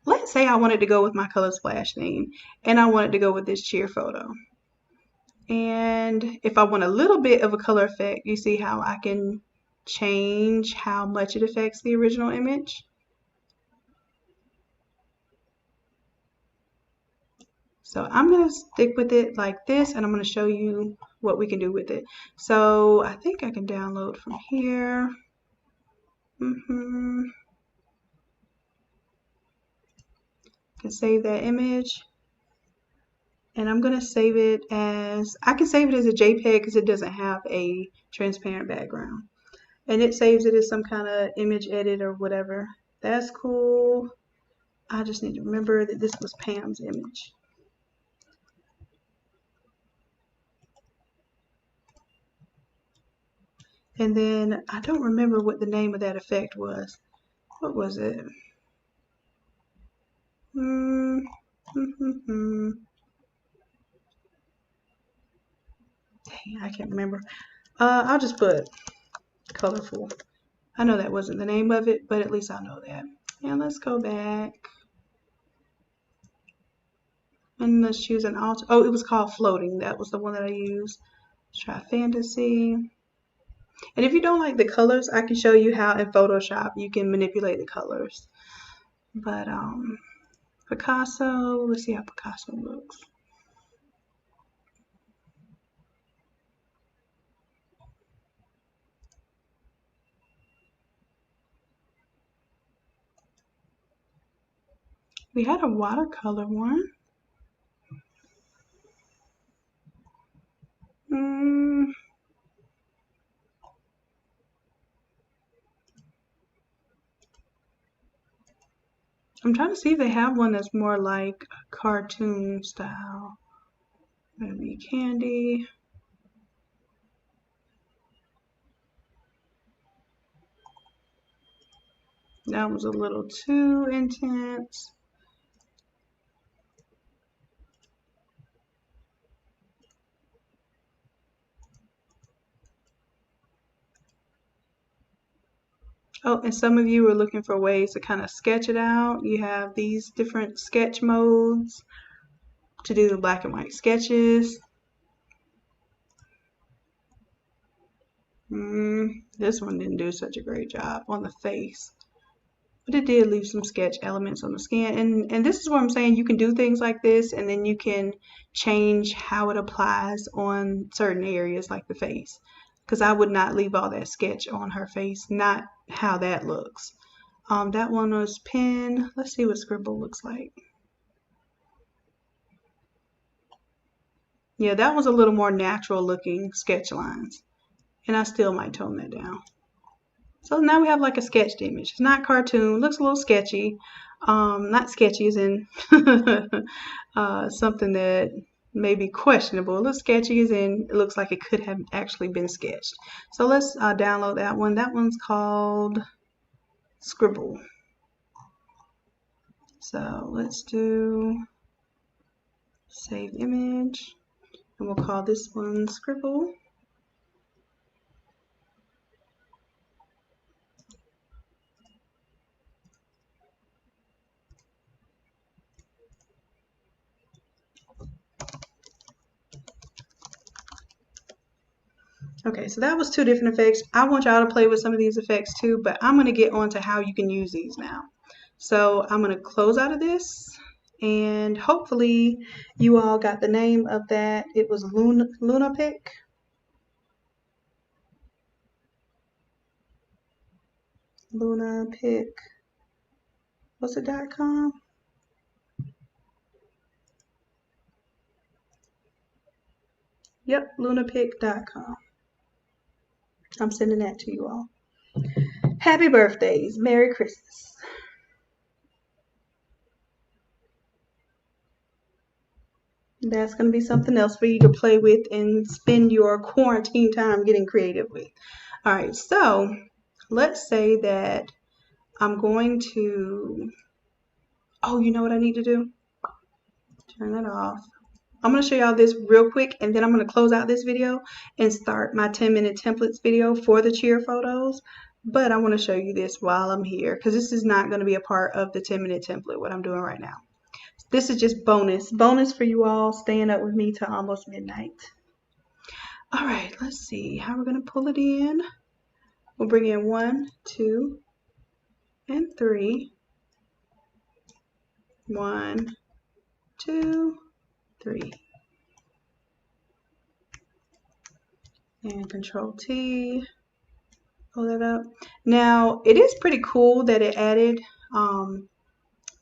let's say I wanted to go with my color splash theme and I wanted to go with this cheer photo. And if I want a little bit of a color effect, you see how I can change how much it affects the original image. So I'm going to stick with it like this, and I'm going to show you what we can do with it. So I think I can download from here. Can save that image. And I'm going to save it as, I can save it as a JPEG because it doesn't have a transparent background. And it saves it as some kind of image edit or whatever. That's cool. I just need to remember that this was Pam's image. And then I don't remember what the name of that effect was. What was it? Dang, I can't remember. I'll just put colorful. I know that wasn't the name of it, but at least I know that. And let's go back. And let's choose an alter. Oh, it was called floating. That was the one that I used. Let's try fantasy. And if you don't like the colors, I can show you how in Photoshop you can manipulate the colors. But Picasso, let's see how Picasso looks. We had a watercolor one. I'm trying to see if they have one that's more like a cartoon style. Maybe Candy. That was a little too intense. Oh, and some of you are looking for ways to kind of sketch it out. You have these different sketch modes to do the black and white sketches. This one didn't do such a great job on the face, but it did leave some sketch elements on the skin. And this is what I'm saying. You can do things like this, and then you can change how it applies on certain areas like the face. Because I would not leave all that sketch on her face, not how that looks. That one was pen. Let's see what scribble looks like. Yeah, that was a little more natural looking sketch lines. and I still might tone that down. So now we have like a sketched image. It's not cartoon, looks a little sketchy. Not sketchy as in something that may be questionable. It looks sketchy as in it looks like it could have actually been sketched. So let's download that one. That one's called Scribble. So let's do save image, and we'll call this one Scribble. Okay, so that was two different effects. I want y'all to play with some of these effects too, but I'm going to get on to how you can use these now. So I'm going to close out of this, and hopefully you all got the name of that. It was Lunapic. Lunapic. What's it .com? Yep, lunapic.com. I'm sending that to you all. Happy birthdays. Merry Christmas. That's going to be something else for you to play with and spend your quarantine time getting creative with. All right, so let's say that I'm going to, oh, you know what I need to do? Turn that off. I'm going to show y'all this real quick, and then I'm going to close out this video and start my 10-minute templates video for the cheer photos. But I want to show you this while I'm here, because this is not going to be a part of the 10-minute template, what I'm doing right now. This is just bonus for you all staying up with me till almost midnight. All right, let's see how we're going to pull it in. We'll bring in 1, 2, and 3. 1, 2, 3. And Control T, pull that up. Now, it is pretty cool that it added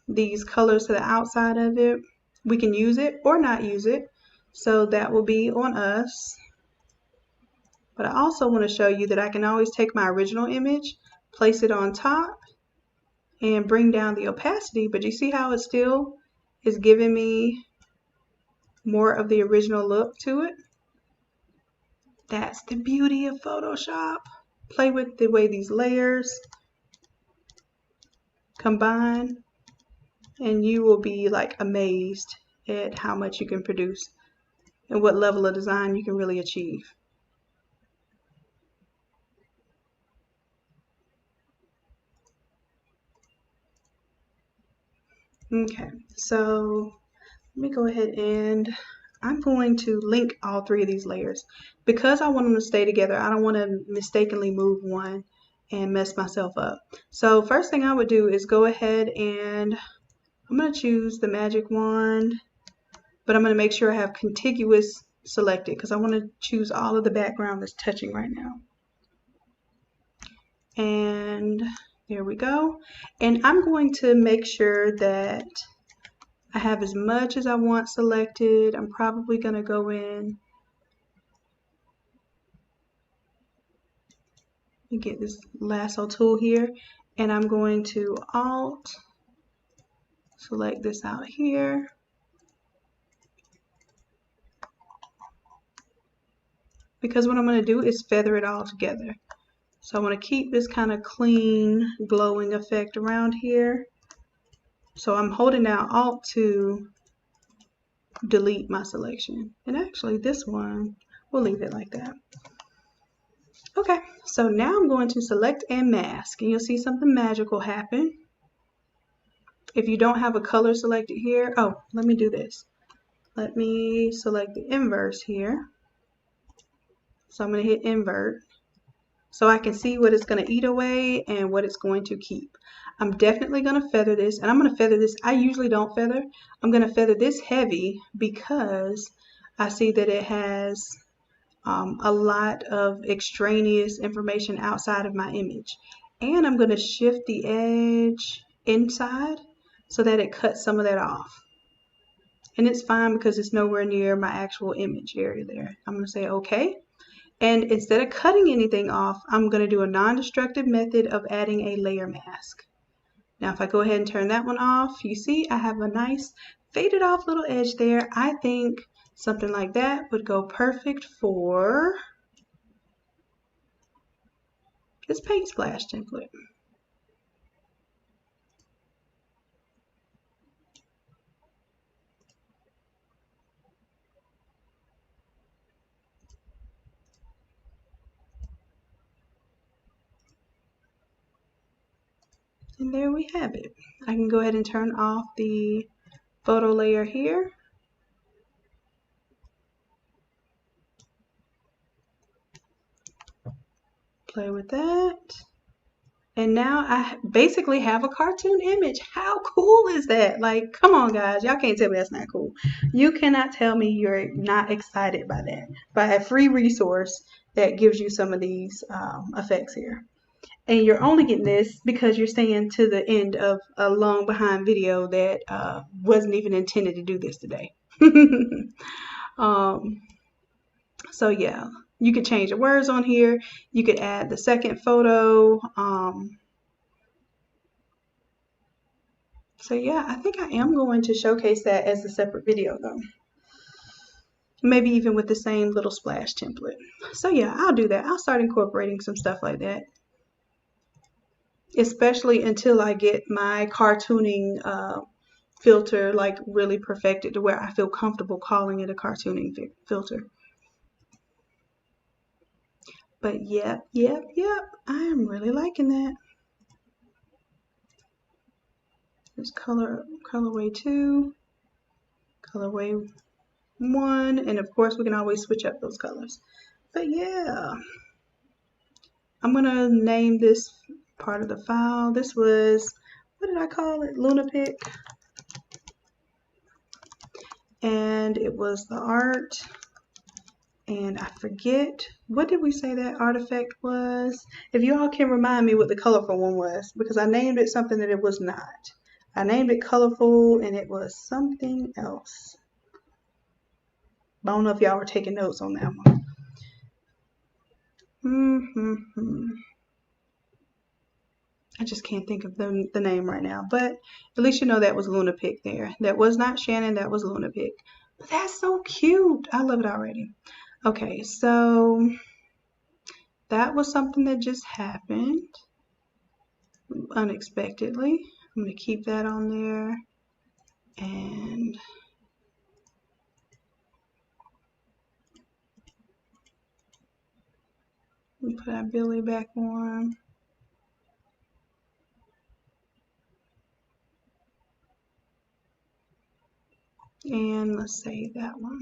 these colors to the outside of it. We can use it or not use it, so that will be on us. But I also want to show you that I can always take my original image, place it on top, and bring down the opacity, but you see how it still is giving me more of the original look to it? That's the beauty of Photoshop. Play with the way these layers combine, and you will be like amazed at how much you can produce and what level of design you can really achieve. Okay, so let me go ahead and I'm going to link all 3 of these layers. Because I want them to stay together, I don't want to mistakenly move one and mess myself up. So first thing I would do is go ahead and I'm going to choose the magic wand, but I'm going to make sure I have contiguous selected because I want to choose all of the background that's touching right now. And there we go. And I'm going to make sure that I have as much as I want selected. I'm probably going to go in and get this lasso tool here, and I'm going to Alt, select this out here. Because what I'm going to do is feather it all together. So I want to keep this kind of clean, glowing effect around here. So I'm holding down Alt to delete my selection. And actually this one, we'll leave it like that. Okay, so now I'm going to select and mask, and you'll see something magical happen. If you don't have a color selected here, oh, let me do this. Let me select the inverse here. So I'm going to hit invert so I can see what it's going to eat away and what it's going to keep. I'm definitely going to feather this, and I'm going to feather this. I usually don't feather. I'm going to feather this heavy because I see that it has a lot of extraneous information outside of my image. And I'm going to shift the edge inside so that it cuts some of that off. And it's fine because it's nowhere near my actual image area there. I'm going to say OK. And instead of cutting anything off, I'm going to do a non-destructive method of adding a layer mask. Now if I go ahead and turn that one off, you see I have a nice faded off little edge there. I think something like that would go perfect for this paint splash template. And there we have it. I can go ahead and turn off the photo layer here. Play with that. And now I basically have a cartoon image. How cool is that? Like, come on, guys. Y'all can't tell me that's not cool. You cannot tell me you're not excited by that. By a free resource that gives you some of these effects here. And you're only getting this because you're staying to the end of a long behind video that wasn't even intended to do this today. So yeah, you could change the words on here. You could add the second photo. So yeah, I think I am going to showcase that as a separate video though. Maybe even with the same little splash template. So yeah, I'll do that. I'll start incorporating some stuff like that. Especially until I get my cartooning filter like really perfected to where I feel comfortable calling it a cartooning filter. But yep, I am really liking that. There's colorway 2, colorway 1, and of course we can always switch up those colors. But yeah, I'm gonna name this part of the file. This was, what did I call it? Lunapic. And it was the art. And I forget, what did we say that artifact was? If you all can remind me what the colorful one was, because I named it something that it was not. I named it colorful and it was something else. I don't know if y'all were taking notes on that one. I just can't think of the name right now, but at least you know that was Lunapic there. That was not Shanon, that was Lunapic. But that's so cute. I love it already. Okay, so that was something that just happened unexpectedly. I'm going to keep that on there and put our Billy back on. And let's save that one.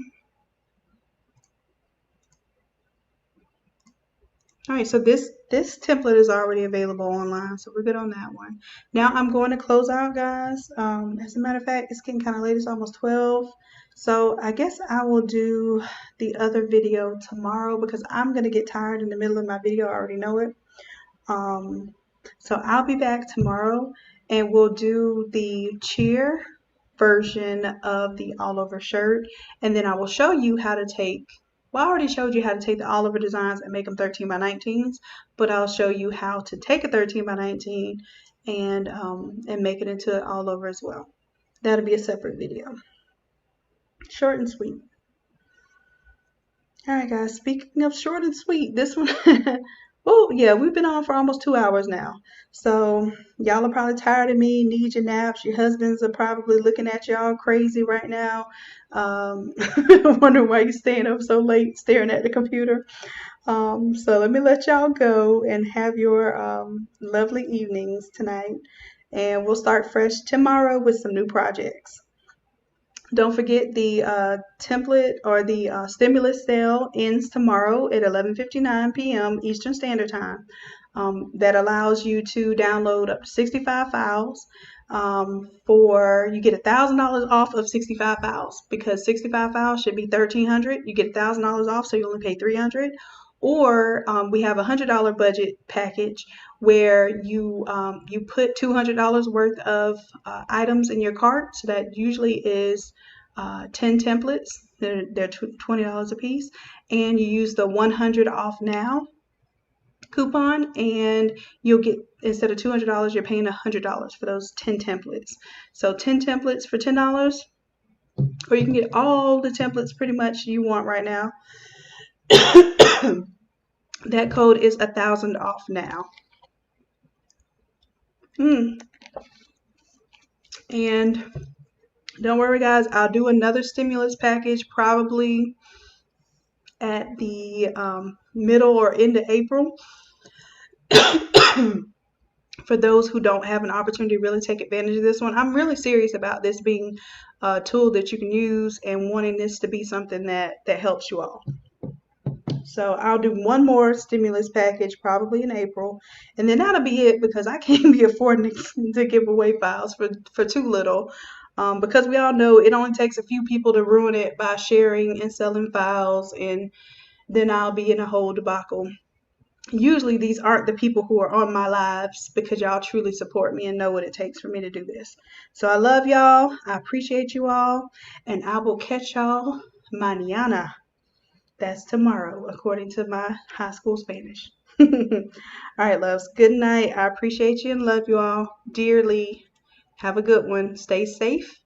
All right, so this template is already available online, so we're good on that one. Now I'm going to close out, guys. As a matter of fact, it's getting kind of late. It's almost 12. So I guess I will do the other video tomorrow because I'm going to get tired in the middle of my video. I already know it. So I'll be back tomorrow and we'll do the cheer version of the all over shirt. And then I will show you how to take, well, I already showed you how to take the all over designs and make them 13 by 19s, but I'll show you how to take a 13 by 19 and make it into all over as well. That'll be a separate video. Short and sweet. All right, guys, speaking of short and sweet, this one, oh, yeah, we've been on for almost 2 hours now. So y'all are probably tired of me, need your naps. Your husbands are probably looking at y'all crazy right now. Wondering why you're staying up so late staring at the computer. So let me let y'all go and have your lovely evenings tonight. And we'll start fresh tomorrow with some new projects. Don't forget the template or the stimulus sale ends tomorrow at 11:59 p.m. Eastern Standard Time. That allows you to download up to 65 files. You get $1,000 off of 65 files because 65 files should be $1,300. You get $1,000 off, so you only pay $300. Or we have a $100 budget package where you put $200 worth of items in your cart. So that usually is 10 templates. They're $20 a piece, and you use the 100 off now coupon, and you'll get, instead of $200, you're paying $100 for those 10 templates. So 10 templates for $10, or you can get all the templates pretty much you want right now. That code is 1,000 off now. And don't worry, guys, I'll do another stimulus package probably at the middle or end of April for those who don't have an opportunity to really take advantage of this one. I'm really serious about this being a tool that you can use and wanting this to be something that helps you all. So I'll do one more stimulus package probably in April, and then that'll be it, because I can't be affording to give away files for too little. Because we all know it only takes a few people to ruin it by sharing and selling files, and then I'll be in a whole debacle. Usually these aren't the people who are on my lives, because y'all truly support me and know what it takes for me to do this. So I love y'all. I appreciate you all, and I will catch y'all mañana. That's tomorrow, according to my high school Spanish. All right, loves. Good night. I appreciate you and love you all dearly. Have a good one. Stay safe